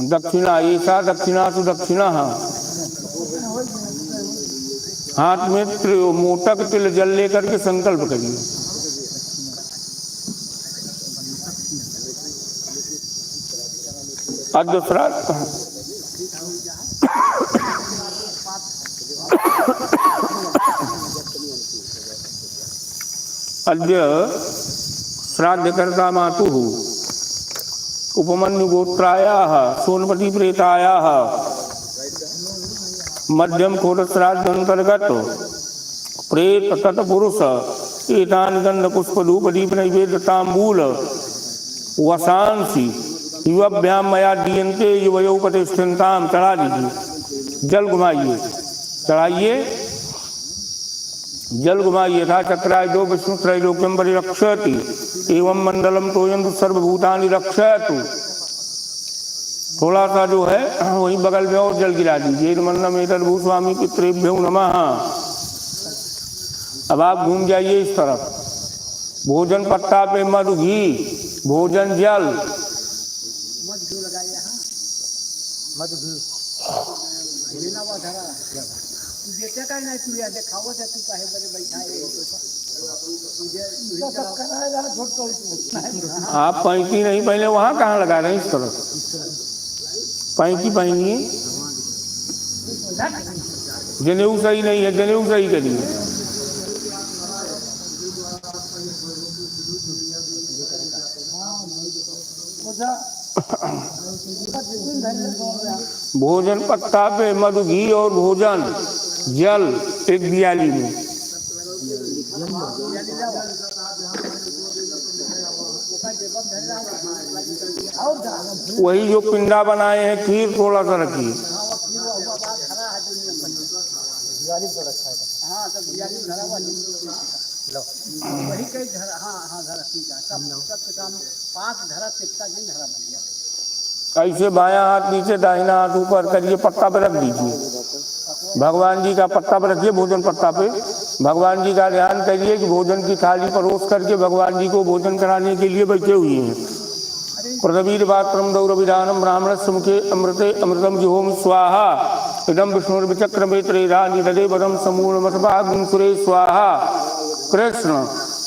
दक्षिणा। ऐसा दक्षिणा सुदक्षिणा। हाथ में मोटक तिल जल लेकर के संकल्प करिए। अद्य श्राद्ध अद्य श्राद्ध कर्ता मातु उपमन्यु गोत्राया सोनपति प्रेताया मध्यम खोट श्राद्ध अंतर्गत प्रेत तत्पुरुष एतान गंध पुष्प धूप दीप नैवेद्य तांबूल वसांसी युवाभ्याम मया दीयन्ते युवयो प्रतिष्ठिताम। चढ़ा दीजिए। जल घुमाइए, चढ़ाइए, जल घुमाइए। था चक्राय जो विष्णु त्रैलोक्यम परिरक्षति एवं मंडलम तोयंतु सर्वभूतानि रक्षतु। थोड़ा सा जो है वहीं बगल में और जल गिरा दीजिए। मंडलम एतद् भूस्वामी पितृभ्यो नमः। अब आप घूम जाइए इस तरफ। भोजन पत्ता पे मधु घी भोजन जल। मध घी लगाए यहाँ मध घी लेना हुआ धरा तू बेटे का नहीं तू याद खाओ तू काहे बड़े बैठा आप पैंती नहीं पहले वहाँ कहाँ लगा रहे हैं इस तरह पैंती पहनिए। जनेऊ सही नहीं है, जनेऊ सही करिए। भोजन पत्ता पे मधु घी और भोजन जल एक दियाली में। वही जो पिंडा बनाए हैं खीर थोड़ा सा रखिए। वही कई धरा हाँ धरा ठीक है सब काम 5 धरा टिक्का दिन धरा बन गया। ऐसे बायां हाथ नीचे दाहिना हाथ ऊपर करिए, पत्ता पे रख दीजिए। भगवान जी का पत्ता पे रखिए, भोजन पत्ता पे भगवान जी का ध्यान करिए कि भोजन की थाली परोस करके भगवान जी को भोजन कराने के लिए बैठे हुए हैं। पृथ्वीर पात्रम दौरविधानम ब्राह्मणस्य मुखे अमृते अमृतम जुहोम स्वाहा इदम विष्णुर्विचक्रमेत्रेरानि ददे वदम समूलमसभागुंसुरे स्वाहा कृष्ण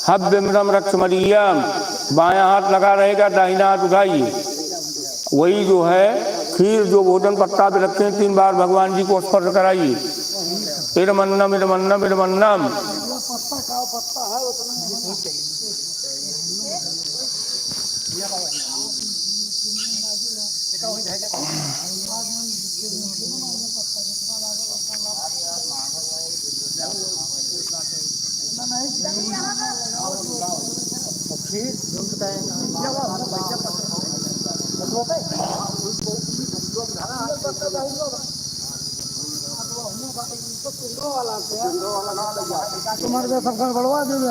हव्यमृतम रक्षमरीयम। बायां हाथ लगा रहेगा, दाहिना हाथ उठाइए। वही जो है खीर जो भोजन पत्ता पे रखे 3 बार भगवान जी को स्पर्श कराइए। इदमन्नम इदमन्नम इदमन्नम। पत्ता खाओ पत्ता है उतना तुम्हारे तो सब बढ़वा देंगे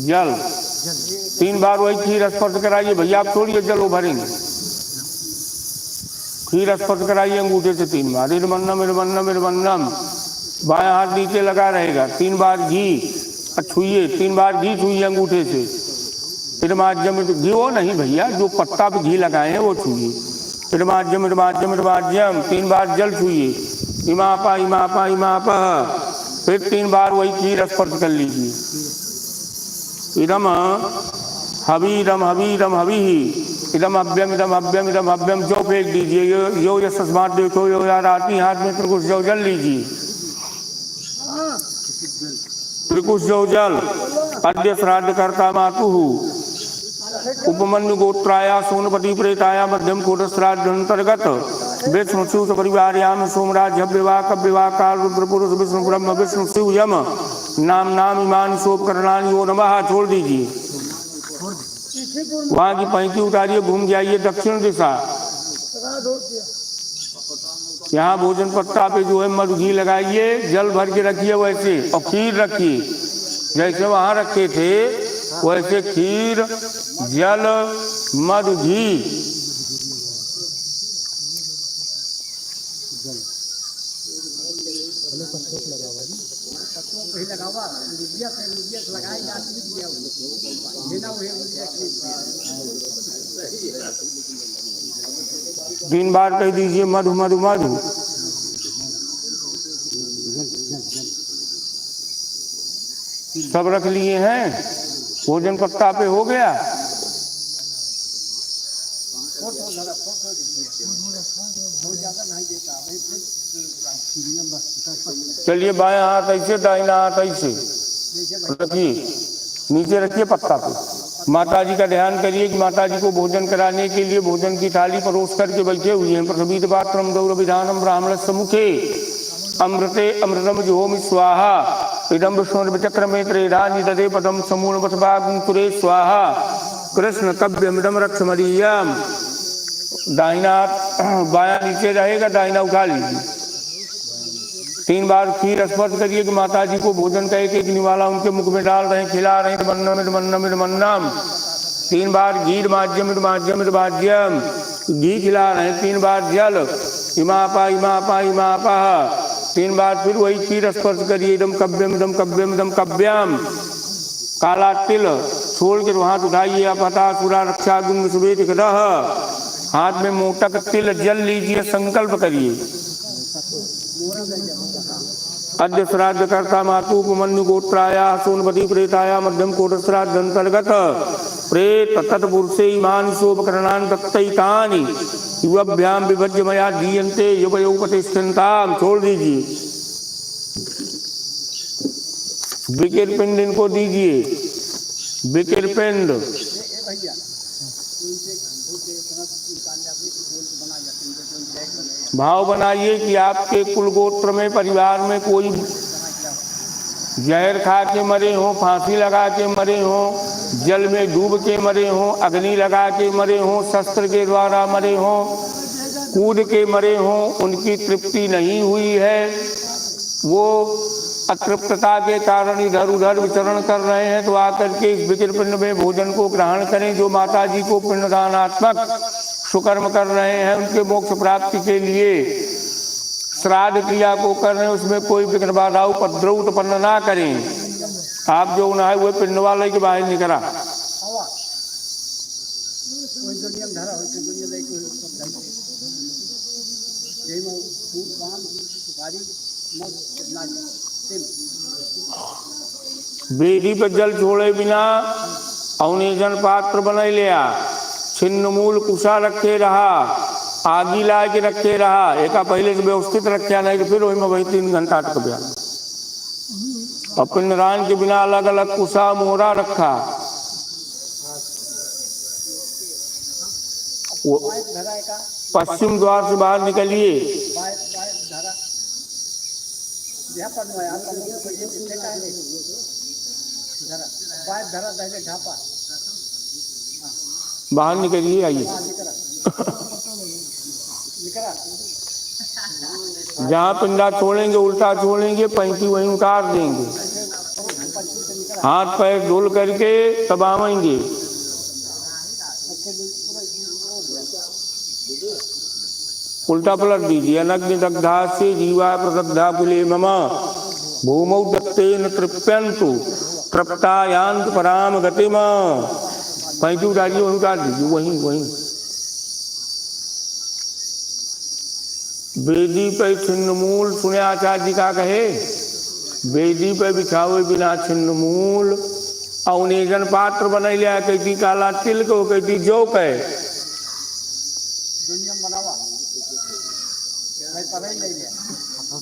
जल 3 बार वही खीर स्पर्श कराइए। भैया आप छोड़िए, जल वो भरेंगे। खीर स्पर्श कराइए अंगूठे से 3 बार। इरमन्नम इरमन्नम इरमन्नम। बायां हाथ नीचे लगा रहेगा। 3 बार घी छुइए, 3 बार घी छुइए अंगूठे से। इरमाज्यम घी वो नहीं भैया, जो पत्ता पे घी लगाए हैं वो छुइए। इरमाज्यम इरमाज्यम इरमाज्यम। 3 बार जल छुइए। इमापा इमापा इमापा। फिर 3 बार वही खीर स्पर्श कर लीजिए। इदम हवीरम हवीरम हवी इदम अभ्यम इदम अभ्यम इदम अभ्यम। जो फेंक दीजिए। यो यस्मात् देखो यो यार आती हाथ में त्रिकुश जो जल लीजिए। त्रिकुश जो जल अद्य श्राद्ध करता मातु उपमन्यु गोत्राया सोनपति प्रेताया मध्यम कोट श्राद्ध अंतर्गत विष्णु शिव परिवारयाम सोमराज विवाह कव्यवाह काल रुद्र पुरुष विष्णु ब्रह्म विष्णु शिव यम नाम नाम ईमान शोभ करणानी वो नमः। छोड़ दीजिए। वहां की पैंती उतारिए, घूम जाइए दक्षिण दिशा। यहाँ भोजन पत्ता पे जो है मधु घी लगाइए, जल भर के रखिए वैसे, और खीर रखिए जैसे वहां रखे थे वैसे। खीर जल मधु घी तीन बार कह दीजिए मधु मधु मधु। सब रख लिए हैं, भोजन पत्ता पे हो गया। चलिए बायां हाथ ऐसे, दाहिना हाथ ऐसे रखिए, नीचे रखिए पत्ता पे। माता जी का ध्यान करिए कि माता जी को भोजन कराने के लिए भोजन की थाली परोस करके बैठे हुए हैं। पृथ्वी पात्रम गौरविधानम ब्राह्मणस्य मुखे अमृते अमृतम जुहोमि स्वाहा इदम विष्णुर्विचक्रमेत्रेरानि ददे पदम समूलमसभागुंसुरे स्वाहा कृष्ण कव्यमिदम रक्षमरीयम। दाहिना बायां नीचे रहेगा, दाहिना उठा लीजिए। 3 बार खीर स्पर्श करिए कि माता जी को भोजन का एक निवाला उनके मुख में डाल रहे हैं, खिला रहे हैं। मन्नम मन्नम मन्नम 3 बार गीर माध्यम माध्यम माध्यम घी खिला रहे हैं, 3 बार जल इमापा इमापा इमापा, 3 बार फिर वही तीर स्पर्श करिए, इदम कव्यम इदम कव्यम इदम कव्यम। काला तिल छोड़ के हाथ उठाइए, अपता सुरा रक्षा गुंग सुवेद ग्रह, हाथ में मोटक तिल जल लीजिए, संकल्प करिए। अद्य श्राद्ध कर्ता मातु मनु गोत्राया सोनपति प्रेताया मध्यम कोट श्राद्ध अंतर्गत प्रेत तत्पुरुषे मानसोपकरणान दत्तैतानि युवभ्याम विभज्य मया दीयन्ते युवयो प्रतिष्ठन्ताम। छोड़ दीजिए, विकिर पिंड इनको दीजिए, विकिर पिंड। भाव बनाइए कि आपके कुल गोत्र में परिवार में कोई जहर खा के मरे हों, फांसी लगा के मरे हों, जल में डूब के मरे हों, अग्नि लगा के मरे हों, शस्त्र के द्वारा मरे हों, कूद के मरे हों, उनकी तृप्ति नहीं हुई है, वो अतृप्तता के कारण इधर उधर विचरण कर रहे हैं, तो आकर के इस विकिर पिंड में भोजन को ग्रहण करें। जो माता जी को पिंडदानात्मक सुकर्म कर रहे हैं, उनके मोक्ष प्राप्ति के लिए श्राद्ध क्रिया को कर रहे हैं, उसमें कोई विघ्न बाधा उपद्रव उत्पन्न ना करें। आप जो नहाए हुए पिंड वाले के बाहर नहीं करा। वेदी पर जल छोड़े बिना अवनेजन पात्र बनाई लिया, छिन्न मूल कुशा रखे रहा, आगी ला के रखे रहा, एक पहले से व्यवस्थित रखा, नहीं तो फिर वही में वही 3 घंटा तक गया। और पिंडदान के बिना अलग अलग कुशा मोहरा रखा। वो पश्चिम द्वार से बाहर निकलिए, बाहर निकलिए, आइए। जहाँ पिंडा छोड़ेंगे उल्टा छोड़ेंगे, पैंती वहीं उतार देंगे, हाथ पैर धुल करके तब आवेंगे। उल्टा पलट दीजिए। अनग्नि दग्धा से जीवा प्रदग्धा कुले मम भूमौ दत्तेन तृप्यन्तु तृप्तायान्त पराम गतिम। पैंती उतारिए, वहीं उतार दीजिए, वहीं वहीं। वेदी पे छिन्न मूल, सुने आचार्य जी का कहे, वेदी पे बिछावे बिना छिन्न मूल, अवनेजन पात्र बना लिया, कहती काला तिल को, कहती जो कहे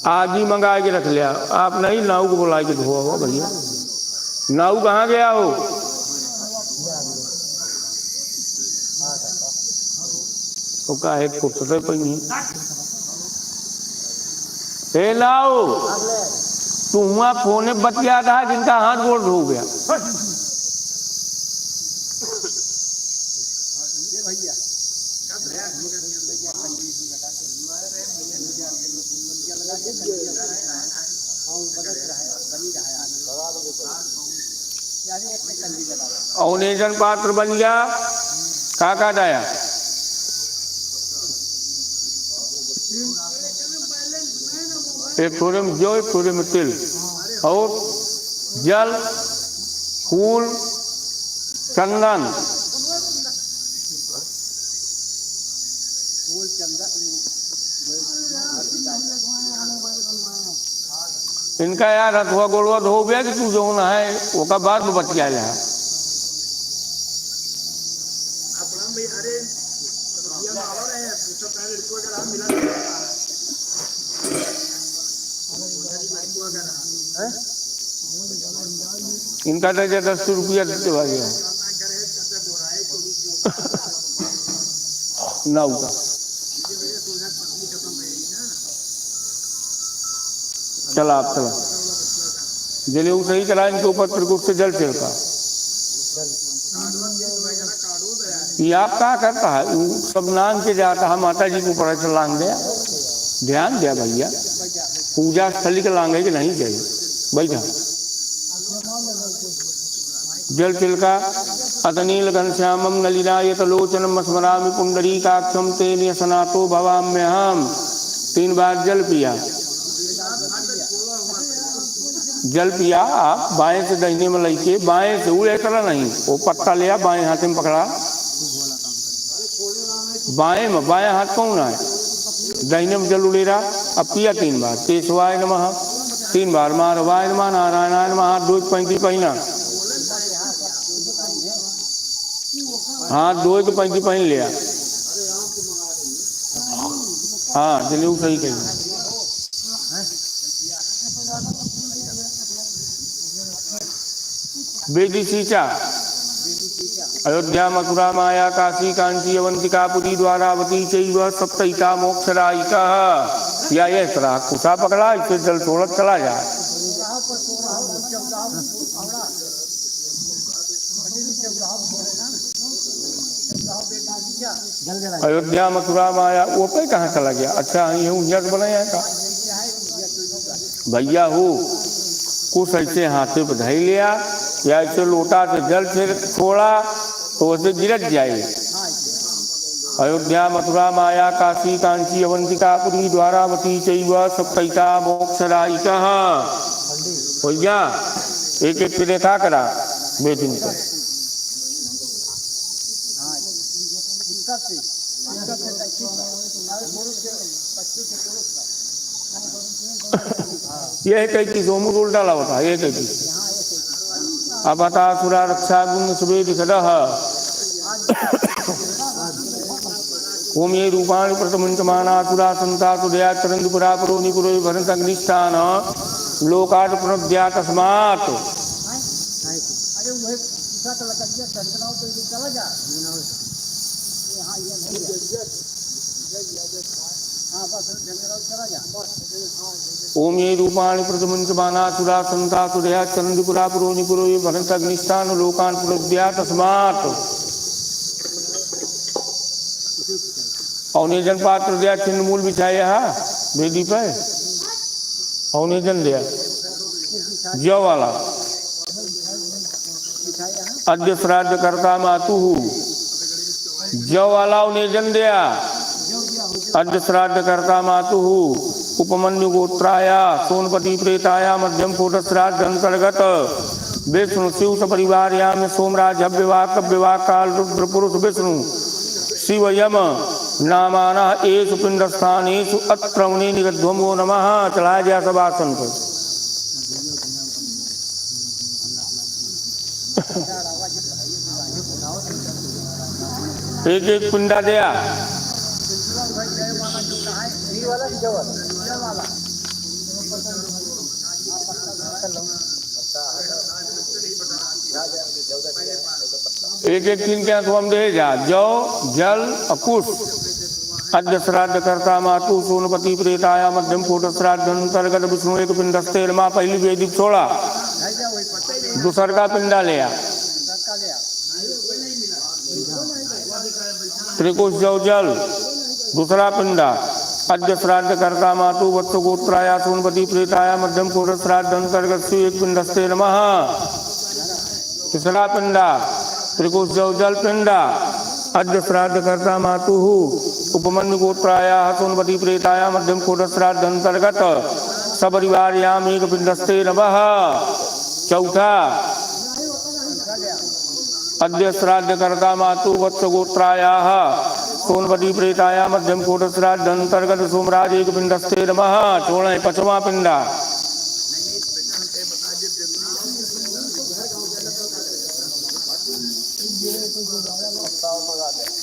आदि मंगा के रख लिया। आप नहीं नाऊ को बुला के धोआ हो भैया, नाऊ कहाँ गया हो? तो काहे फुर्सत पे नहीं। हे नाऊ, तू हुआ फोने बतिया था जिनका हाथ गोड़ धो गया। अवनेजन पात्र बन गया, काका डाया एक थोड़े में जौ, एक थोड़े में तिल, और जल, फूल, चंदन, इनका यार हथुआ गोड़वा धो गया कि तू जो ना है वो का बाद में बच गया है। इनका दर्जा 10 रुपया देते भाई नाव का। चला आप चला जले सही चला, इनके ऊपर त्रिकुट से जल छिड़का। ये आप क्या करता है? सब नाम के जाता है, माता जी को ऊपर से लांग दिया, ध्यान दिया भैया, पूजा स्थली के लांगे कि नहीं चाहिए बैठा। जल छिड़का, अतनील घनश्यामम नलिनायतलोचनम स्मरामि पुंडरीकाक्षम तेन सनातो भवाम्यहम। 3 बार जल पिया। जल पिया आप बाएं से दाहिने में लेके, बाएं से वो ऐसा नहीं, वो पत्ता लिया बाएं हाथ में पकड़ा, बाएं में, बाएं हाथ कौन है, दाहिने में जल उड़ेरा। अब पिया 3 बार। केशवाय नमः 3 बार, माधवाय नमः, नारायणाय नमः। हाथ 2 पैंती पहना, हाथ 2 पैंती पहन लिया। हाँ चलिए वो सही कही। वेदी सींचा। अयोध्या मथुरा माया काशी कांची अवंतिका पुरी द्वारावती चैव सप्तैका मोक्षदायिका। या ये तरह कुसा पकड़ा, इससे जल छोड़त चला जाए। अयोध्या मथुरा माया वो पे कहाँ चला गया? अच्छा ये उजट बनाया का भैया हो, कुछ ऐसे हाथ पे बधाई लिया या ऐसे लोटा से जल से छोड़ा तो उसे गिरत जाए। अयोध्या मथुरा माया काशी कांची अवंतिका पुरी द्वारावती चैव सप्तैका मोक्षदायिका। भैया एक एक रेखा करा बेटी को। यह कई चीज मुझ उल्टा होता है। कई चीज अपता सुरा रक्षा गुण सुवेद सदह ओम ये रूपाणि प्रथमंचमाना सुरा संता सुदया चरंदपुरा पुरो निपुरो भरत अग्निष्ठान लोकाट प्रणद्या तस्मात्। ओम ये रूपाणि प्रथमंचमाना सुरा संता सुदया चरंदपुरा पुरो निपुरो भरत अग्निष्ठान लोकान प्रणद्या तस्मात्। औनेजन पात्र दिया, चिन्ह मूल बिछाया वेदी पे, औनेजन दिया जौ वाला। अद्य श्राद्ध करता मातु जौ वाला औनेजन दिया। अद्य श्राद्ध करता मातु उपमन्यु गोत्राया सोनपति प्रेताया मध्यम कोट श्राद्ध अंतर्गत विष्णु शिव सपरिवार्याम सोमराज विवाह काल रुद्र पुरुष विष्णु शिव यम नामाना एषु पिंडस्थानेषु अत्र मुनि निगध्वमो नमः। चलाया गया सब आसन पर। एक एक पिंडा दिया। एक एक दिन क्या तो हम दे जा जौ जल अकुश। अद्य श्राद्ध करता मातु सोनपति प्रेताया मध्यम कोट श्राद्ध अंतर्गत विष्णु एक पिंडस्ते माँ। पहली वेदी छोड़ा, दूसर का पिंडा लिया। त्रिकुश जौ जल दूसरा पिंडा। अद्य श्राद्ध करता मातु वत्स गोत्राया सोनपति प्रेताया मध्यम कोट श्राद्ध अंतर्गत एक पिंडस्ते नमः। तीसरा पिंडा त्रिकुश जौ जल पिंडा। अद्य श्राद्ध करता मातु उपमन्यु गोत्राया सोनपति प्रेताया मध्यम कोट श्राद्ध अंतर्गत सपरिवार्याम एक पिंडस्ते नमः। चौथा अद्य श्राद्ध करता मातु वत्स गोत्राया सोनपति प्रेताया मध्यम कोट श्राद्ध अंतर्गत सोमराज एक पिंडस्ते नमः। 5वां पिंडा।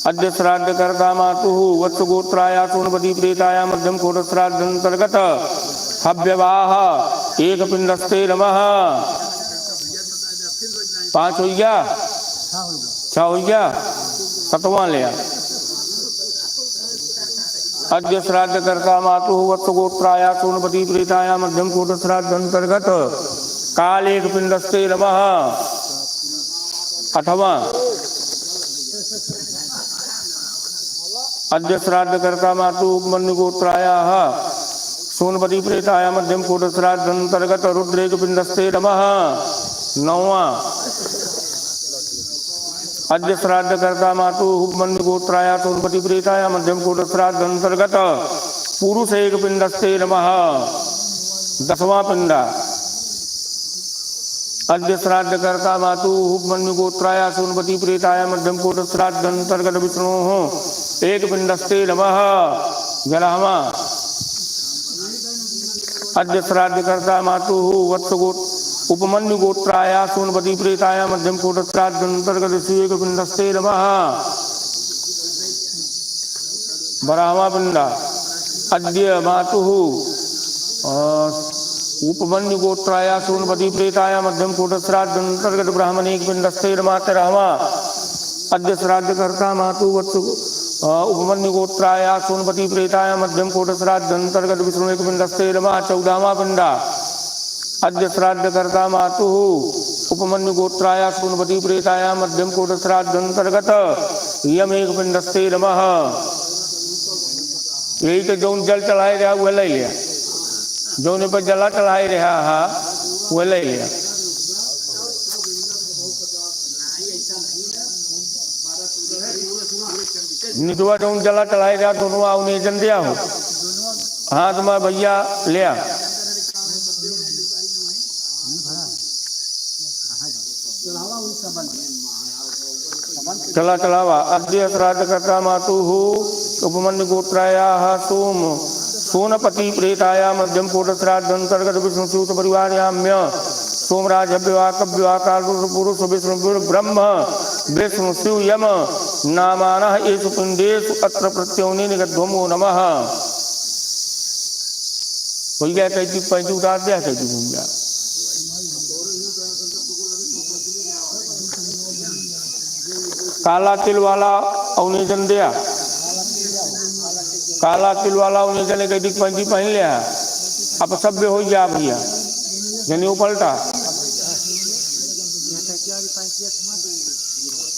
अद्य श्राद्ध करता मातु वत्स गोत्राया सोनपति प्रेताया मध्यम कोट श्राद्ध अंतर्गत हव्यवाह एक पिंडस्ते नमः। 5 हो गया, 6 हो गया, 7वां लिया। अद्य श्राद्ध करता मातु वत्स गोत्राया सोनपति प्रेताया मध्यम कोट श्राद्ध अंतर्गत काल एक पिंडस्ते नमः। 8वां अद्य श्राद्ध करता मातु उपमन्यु गोत्राया सोनपति प्रेताया मध्यम कोट श्राद्ध अंतर्गत रुद्र एक पिंडस्ते नमः। 9वां अद्य श्राद्ध कर्ता मातु मन्य गोत्राया सोनपति प्रेताया मध्यम कोट श्राद्ध अंतर्गत पुरुष एक पिंडस्ते नमः। 10वां पिंडा। अद्य श्राद्ध कर्ता मातु मन्य गोत्राया सोनपति प्रेताया मध्यम कोट श्राद्ध अंतर्गत विष्णु एक पिंडस्ते नमः। 11वां। अद्य श्राद्ध कर्ता मातु वत्स उपमन्यु गोत्राया सोनपति प्रेताया मध्यम कोट श्राद्ध अंतर्गत शिव एक पिंडस्ते नमः। 12वां पिंडा। अद्य मातु उपमन्यु गोत्राया सोनपति प्रेताया मध्यम कोट श्राद्ध अंतर्गत ब्राह्मण एक पिंडस्ते नमः। 13वां। अद्य श्राद्ध कर्ता मातु वत्स उपमन्यु गोत्राया सोनपति प्रेताया मध्यम कोट श्राद्ध अंतर्गत विष्णु एक पिंडस्ते नमः। 14वां पिंडा। अद्य श्राद्ध कर्ता मातु उपमन्यु गोत्राया सोनपति प्रेताया मध्यम कोट श्राद्ध अंतर्गत यम एक पिंडस्ते नमः। यही तो जौन जल चढ़ाए रहा वह ले लिया, जौन पर जला चढ़ाए रहा वह ले लिया। निटवा जौन जला चढ़ाए रहा दोनों आओ जन दिया हो हाथ में भैया लिया। चला चलावा। अद्य श्राद्ध कर्ता मातु उपमन्यु गोत्राया सोनपति प्रेताया मध्यम कोट श्राद्ध अंतर्गत विष्णु सूत परिवार्याम्य सोमराज हव्यवाकव्यवाकार पुरुष विष्णु ब्रह्म विष्णु शिव यम नामानः येषु पिंडेषु अत्र प्रत्योनि निगद्धोमो नमः। कोई क्या कहती पैंती उतार दिया कहती घूम गया। काला तिल वाला अवनिजन दिया, काला तिल वाला अवनिजन कहती पैंती पहन लिया। अब सभ्य हो गया भैया जनेऊ पलटा।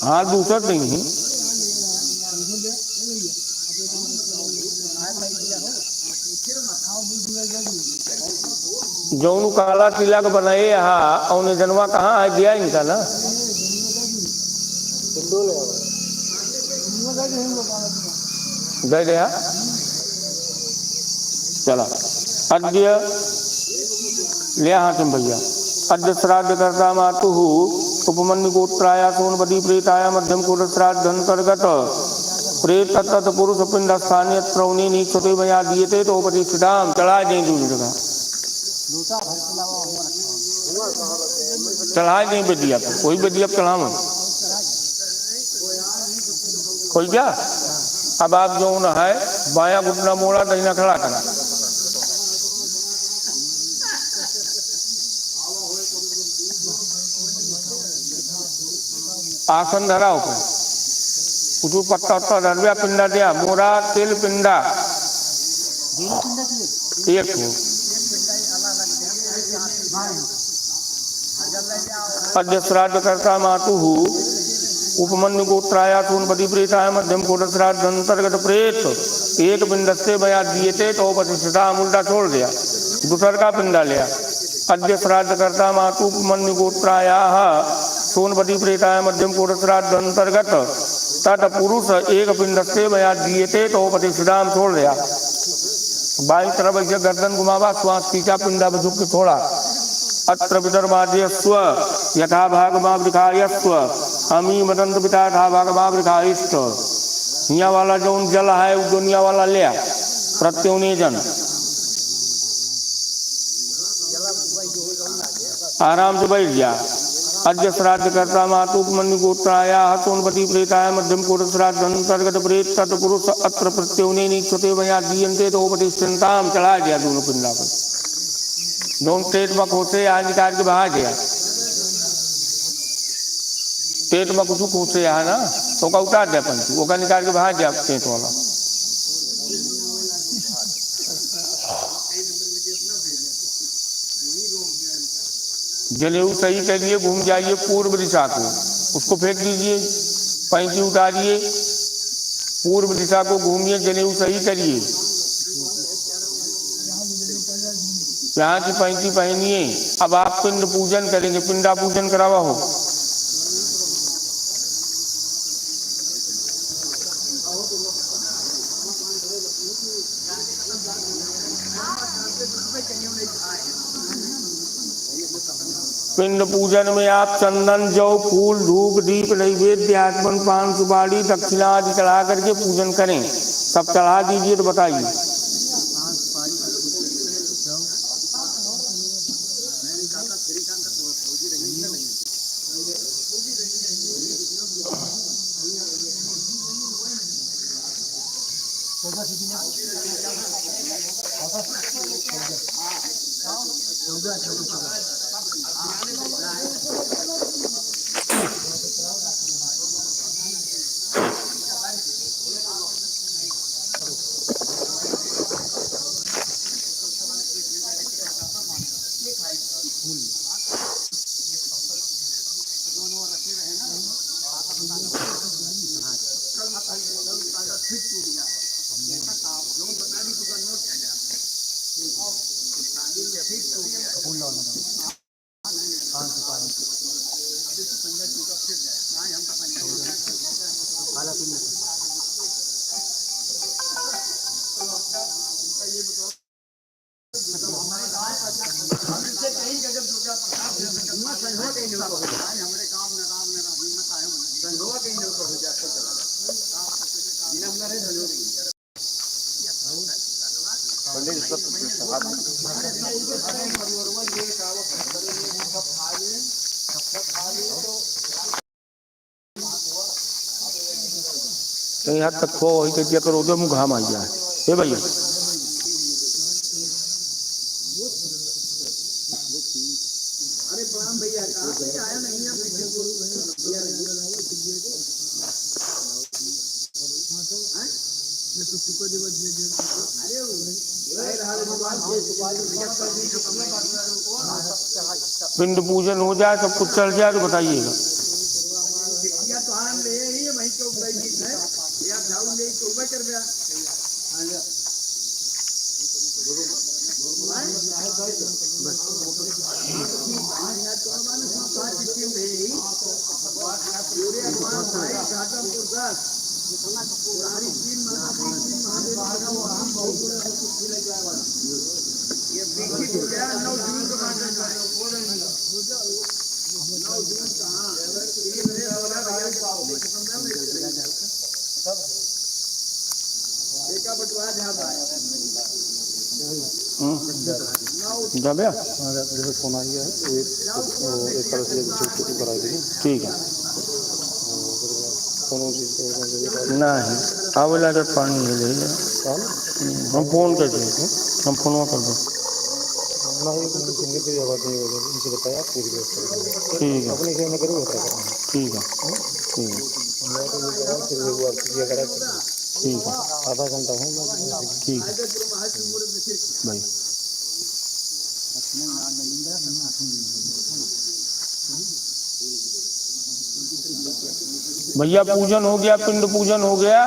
हाँ दूसरा नहीं जौन काला तिलक बनाए यहाँ और जनवा कहाँ है दिया इनका ना गए रहा। चला अद्य लिया हाँ तुम भैया। अद्य श्राद्ध कर्ता मातु उपमन्यु गोत्राया सोनपति प्रेताया मध्यम कोट श्राद्ध अंतर्गत प्रेत तत् पुरुष पिंड स्थानीय त्रौनी नीचते मया दिए तो प्रतिष्ठिताम। चढ़ा दें दूसरी जगह चढ़ा दें बेदिया कोई बेदिया चढ़ा मत कोई क्या। अब आप जो न है बाया घुटना मोड़ा दहीना खड़ा करा। आसन धरा ऊपर कुछ पत्ता उत्ता धरविया पिंडा दिया मोरा तेल पिंडा एक अद्य श्राद्ध कर्ता मातु उपमन्यु गोत्राया सोनपति प्रेताया मध्यम कोट श्राद्ध अंतर्गत प्रेत एक पिंडस्ते बया दिए थे तो प्रतिष्ठिता उल्टा छोड़ दिया दूसर का पिंडा लिया। अद्य श्राद्ध कर्ता मातु उपमन्यु गोत्राया सोनपति प्रेताया मध्यम कोट श्राद्ध अंतर्गत तट पुरुष एक पिंडस्ते बया दिए थे तो प्रतिष्ठिता छोड़ दिया। बाई तरफ ऐसे गर्दन घुमावा श्वास तीचा पिंडा में झुक के थोड़ा। अत्र विदर्भाद्यस्व यथा भागमावृखायस्व अमी मदंत पिता था भागमावृखायस्त। हिया वाला जो जल है वो दुनिया वाला लिया प्रत्योनिजन आराम से बैठ गया। अद्य श्राद्ध कर्ता मातु उपमन्यु गोत्राया सोनपति प्रेताया मध्यम कोट श्राद्ध अंतर्गत प्रेत तत् पुरुष अत्र प्रत्योनि नीचते मया दीयन्ते तो उपतिष्ठन्ताम। चढ़ा दिया दोनों पिंडा पर दोनों पेट में खोसे यहाँ निकाल के बाहर गया। पेट में कुछ खोसे यहाँ ना तो का उतार दिया पंची वो का निकाल के बाहर गया पेट वाला। जनेऊ सही करिए घूम जाइए पूर्व दिशा को उसको फेंक दीजिए पैंती उतारिए पूर्व दिशा को घूमिए जनेऊ सही करिए यहाँ की पैंती पहनिए। अब आप पिंड पूजन करेंगे पिंडा पूजन करावा हो पिंड पूजन में आप चंदन जौ फूल धूप दीप नैवेद्य आचमन पान सुपारी दक्षिणा आदि चढ़ा करके पूजन करें। सब चढ़ा दीजिए तो बताइए। यहाँ तक खो वही के करो दे मुँह घाम आई जाए हे भैया। पिंड पूजन हो जाए सब कुछ चल जाए तो बताइएगा। फोन आई है एक तरह से करा देगी। ठीक है नहीं आवेला तो पानी है ले हम फोन कर दें हम फोन कर दो इनसे बताया पूरी व्यवस्था ठीक है अपने से करो ठीक है ठीक है आधा घंटा हो ठीक है भाई। भैया पूजन हो गया पिंड पूजन हो गया।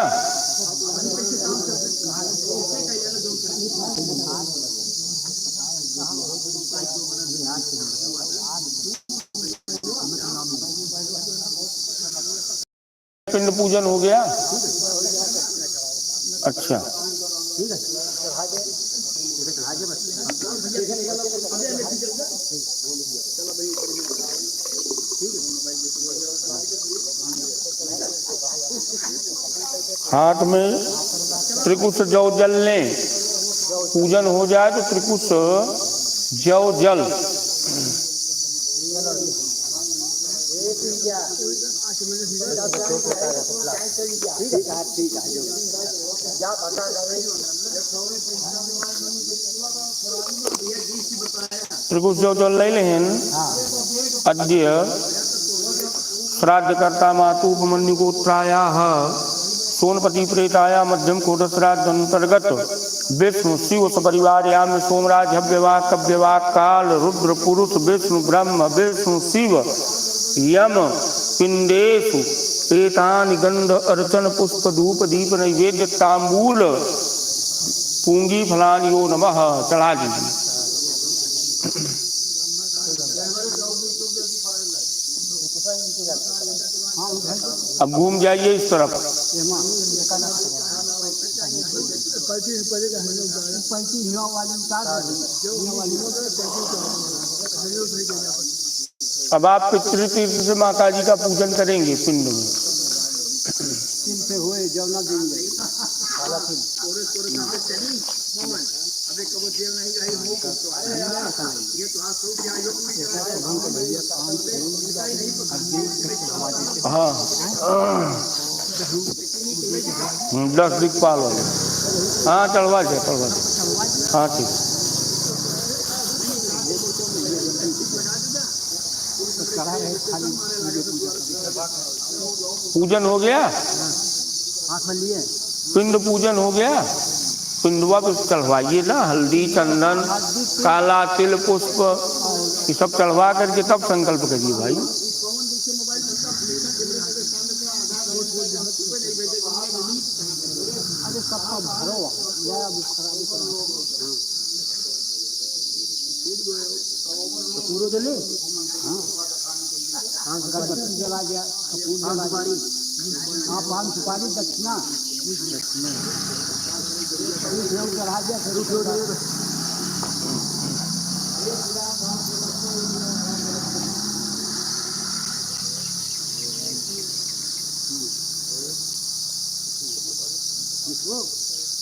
पिंड पूजन हो गया अच्छा हाथ में त्रिकुश जौ जल लें पूजन हो जाए तो त्रिकुश जौ जल त्रिकुश जौ जल ले लें। अद्य श्राद्धकर्ता मातुपमन्युगोत्रायाः सोनपति प्रेताया मध्यम कोट श्राद्ध अंतर्गत विष्णु शिव सपरिवारयाम सोमराज हव्यवाह कव्यवाह काल रुद्र पुरुष विष्णु ब्रह्म विष्णु शिव यम पिंडेषु एतानि गंध अर्चन पुष्प धूप दीप नैवेद्य तांबूल पूंगी फलानि यो नमः चढ़ा दीजिए। अब घूम जाइए इस तरफ। એમાં એકાના પૈકી હિવા વાली अब आप पितृतीर्थ से माता जी का पूजन करेंगे पिंड में। दिन से हुए जवना दिन हाँ 10 दिक्पाल वाले। हाँ चढ़वा दे हाँ ठीक। पूजन हो गया, हाथ में लिए पिंड पूजन हो गया। पिंडवा पे चढ़वाइए ना, हल्दी चंदन काला तिल पुष्प ये सब चढ़वा करके तब संकल्प करिए भाई। अरे सबका भरो पूरा जले। हाँ अगरबत्ती जला गया, कपूर जला गया। हाँ पान सुपारी दक्षिणा चढ़ा दिया फिर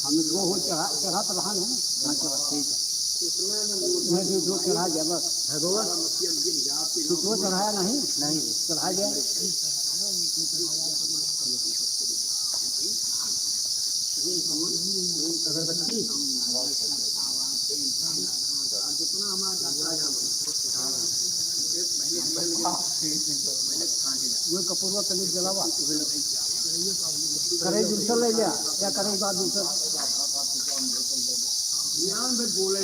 हम इसको हो चढ़ा तो रहा नहीं। हाँ चढ़ा ठीक है, मैं जो चढ़ा गया बस वो चढ़ाया नहीं चढ़ा गया। अगरबत्ती वो कपूरवा तनिक जलावा करे दूसरा ले लिया या करे बाद दूसरा बोले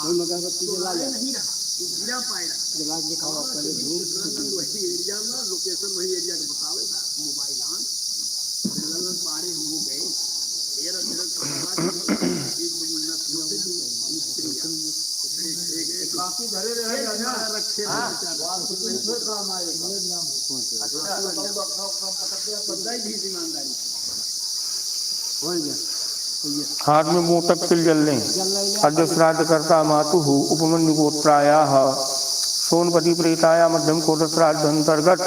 अगरबत्ती जला लिया जला के खावा पहले धूप वही एरिया में लोकेशन वही एरिया के बतावे मोबाइल ऑन ललन पारे हम हो गए तेरा काफी धरे रहे ना रखे काम आए बधाई भी ईमानदारी हो गया। हाथ में मोटक तिल जल लें। अद्य श्राद्ध करता मातु उपमन्यु गोत्राया सोनपति प्रेताया मध्यम कोट श्राद्ध अंतर्गत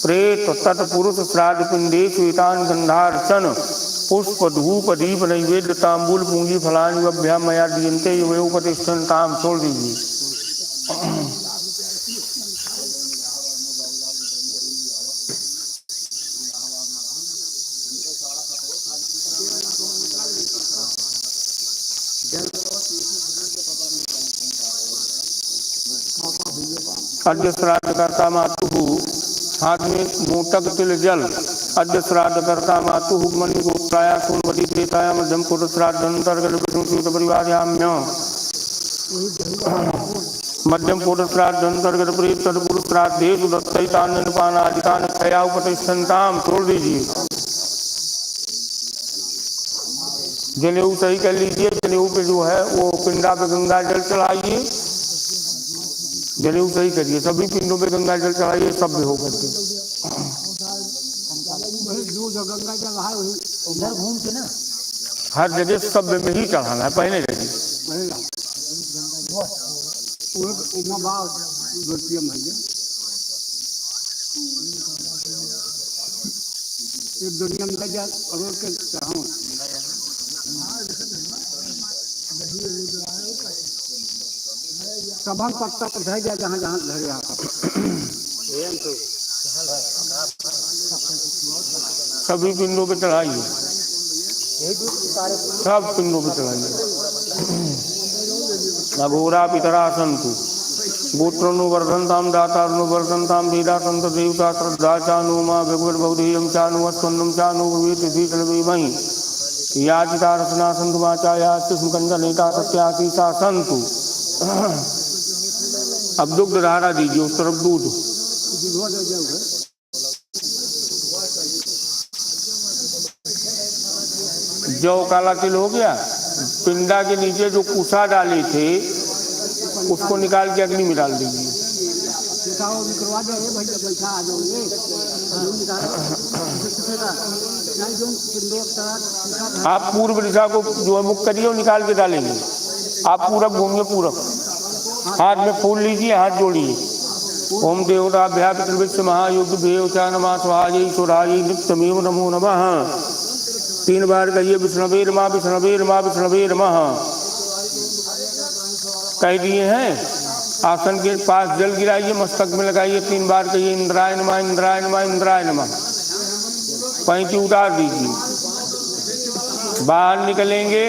प्रेत तत्पुरुष श्राद्ध पिंडेषु एतान गंधार्चन पुष्प धूप दीप नैवेद्य तांबूल पूंजी फलानि वभ्याम मया दीयन्ते योपतिष्ठन्ताम छोड़ दीजिए। अद्य श्राद्ध करता मातु हाथ में मोटक तिल जल। अद्य श्राद्ध करता मातु मणि गोत्राया सोनवती प्रेताया मध्यम कोट श्राद्ध अंतर्गत विष्णु परिवार्याम्य मध्यम कोट श्राद्ध अंतर्गत प्रेत तत्पुरुष श्राद्धेषु दत्तैतान्यपानादितान क्षया उपतिष्ठन्ताम छोड़ दीजिए। जनेऊ सही कर लीजिए। जनेऊ पे जो है वो पिंडा पे गंगा जल चढ़ाइए। जनेऊ सही करिए, सभी पिंडों पे गंगा जल चढ़ाइए सब में हो करके। गंगा जल है उधर घूम के ना हर जगह सब में ही चढ़ाना है। पहले जगह एक दुनिया में जल रोड के चढ़ाओ सभा पत्ता पर धर गया जहाँ जहाँ धरे सभी पिंडों पे चढ़ाइए। सब पिंडों पे चढ़ाइए। अघोरा पितरा संतु गोत्रो वर्धनताम दातारनु वर्धनताम वेदा संत देवता श्रद्धा चानु माँ भगवत बौद्धेयम चानु अस्वन्नम चानु भूमि याचिता रचना संतु वाचा याचिस्मकंजनेता सत्याशीषा संतु। अब दुग्ध धारा दीजिए, उस तरफ दूध जौ काला तिल हो गया। पिंडा के नीचे जो कुसा डाले थे उसको निकाल के अग्नि में डाल दीजिए। करवा दे भैया, बैठा आ जाओगे आप पूर्व दिशा को जो है मुख करिए और निकाल के डालेंगे। आप पूरब घूमिए, पूरब। हाथ में फूल लीजिए, हाथ जोड़िए। ओम देवताभ्या पितृभ्यो महायोग भेवचा नमः स्वाहायै स्वधायै नित्यमेव नमो नमः। 3 बार कहिए विष्णवे नमः, विष्णवे नमः, विष्णवे नमः। कह दिए हैं। आसन के पास जल गिराइए, मस्तक में लगाइए, 3 बार कहिए इंद्राय नमः, इंद्राय नमः, इंद्राय नमः। पैंती उतार दीजिए। बाहर निकलेंगे,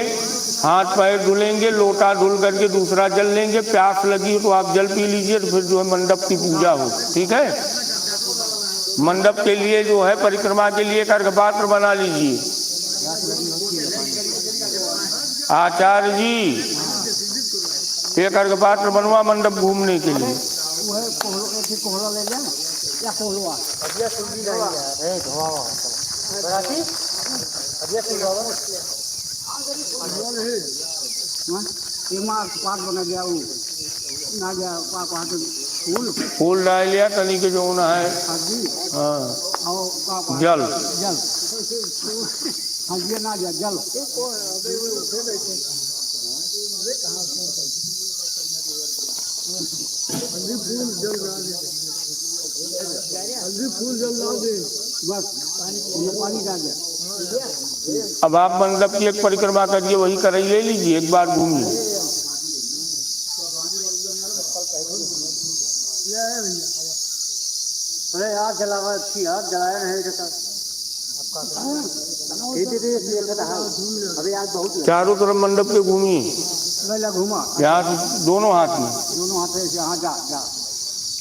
हाथ पैर धुलेंगे, लोटा धुल करके दूसरा जल लेंगे। प्यास लगी तो आप जल पी लीजिए, तो फिर जो है मंडप की पूजा हो। ठीक है। मंडप के लिए जो है परिक्रमा के लिए अर्घपात्र बना लीजिए। आचार्य जी एक अर्घपात्र बनवा मंडप घूमने के लिए। फूल डाल लिया, तनी के जो होना है। हाँ, जल जल फूल जल डाल दे, बस पानी डाल दे। अब आप मंडप की एक परिक्रमा करिए, वही कराई ले लीजिए, एक बार घूमिए। अरे यार जलावा अच्छी यार, जलाया नहीं अभी आज बहुत चारों तरफ मंडप के घूमिए। घूमा यहाँ दोनों हाथ में, दोनों हाथ से। हाँ जा जा।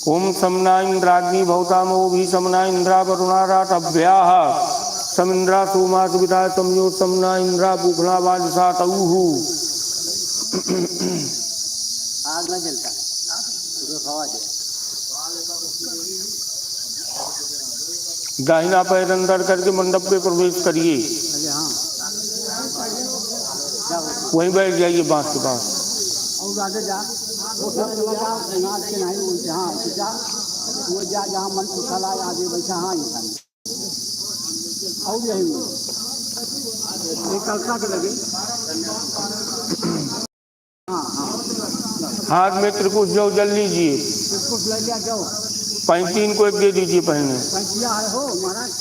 ओम समना इंद्राग्नि भवतामो भी समना इंद्रा वरुणारात अभ्याह समिंद्रा सोमा सुविधा तमयो समना इंद्रा बुखला बादशा तऊहु। आग न जलता है, हवा दे। दाहिना पैर अंदर करके मंडप पे प्रवेश करिए। वहीं बैठ जाइए बांस के पास। और आगे जा, वो सब नाच के नहीं जहाँ जा, वो जा जहाँ मन को चला आगे बैठा। हाँ और यही कल्पना के लगे। हाँ हाँ, हाथ में त्रिकुश जौ जल लीजिए। त्रिकुश ले लिया जाओ। 35 को एक दे दीजिए पहने। 35 है हो महाराज।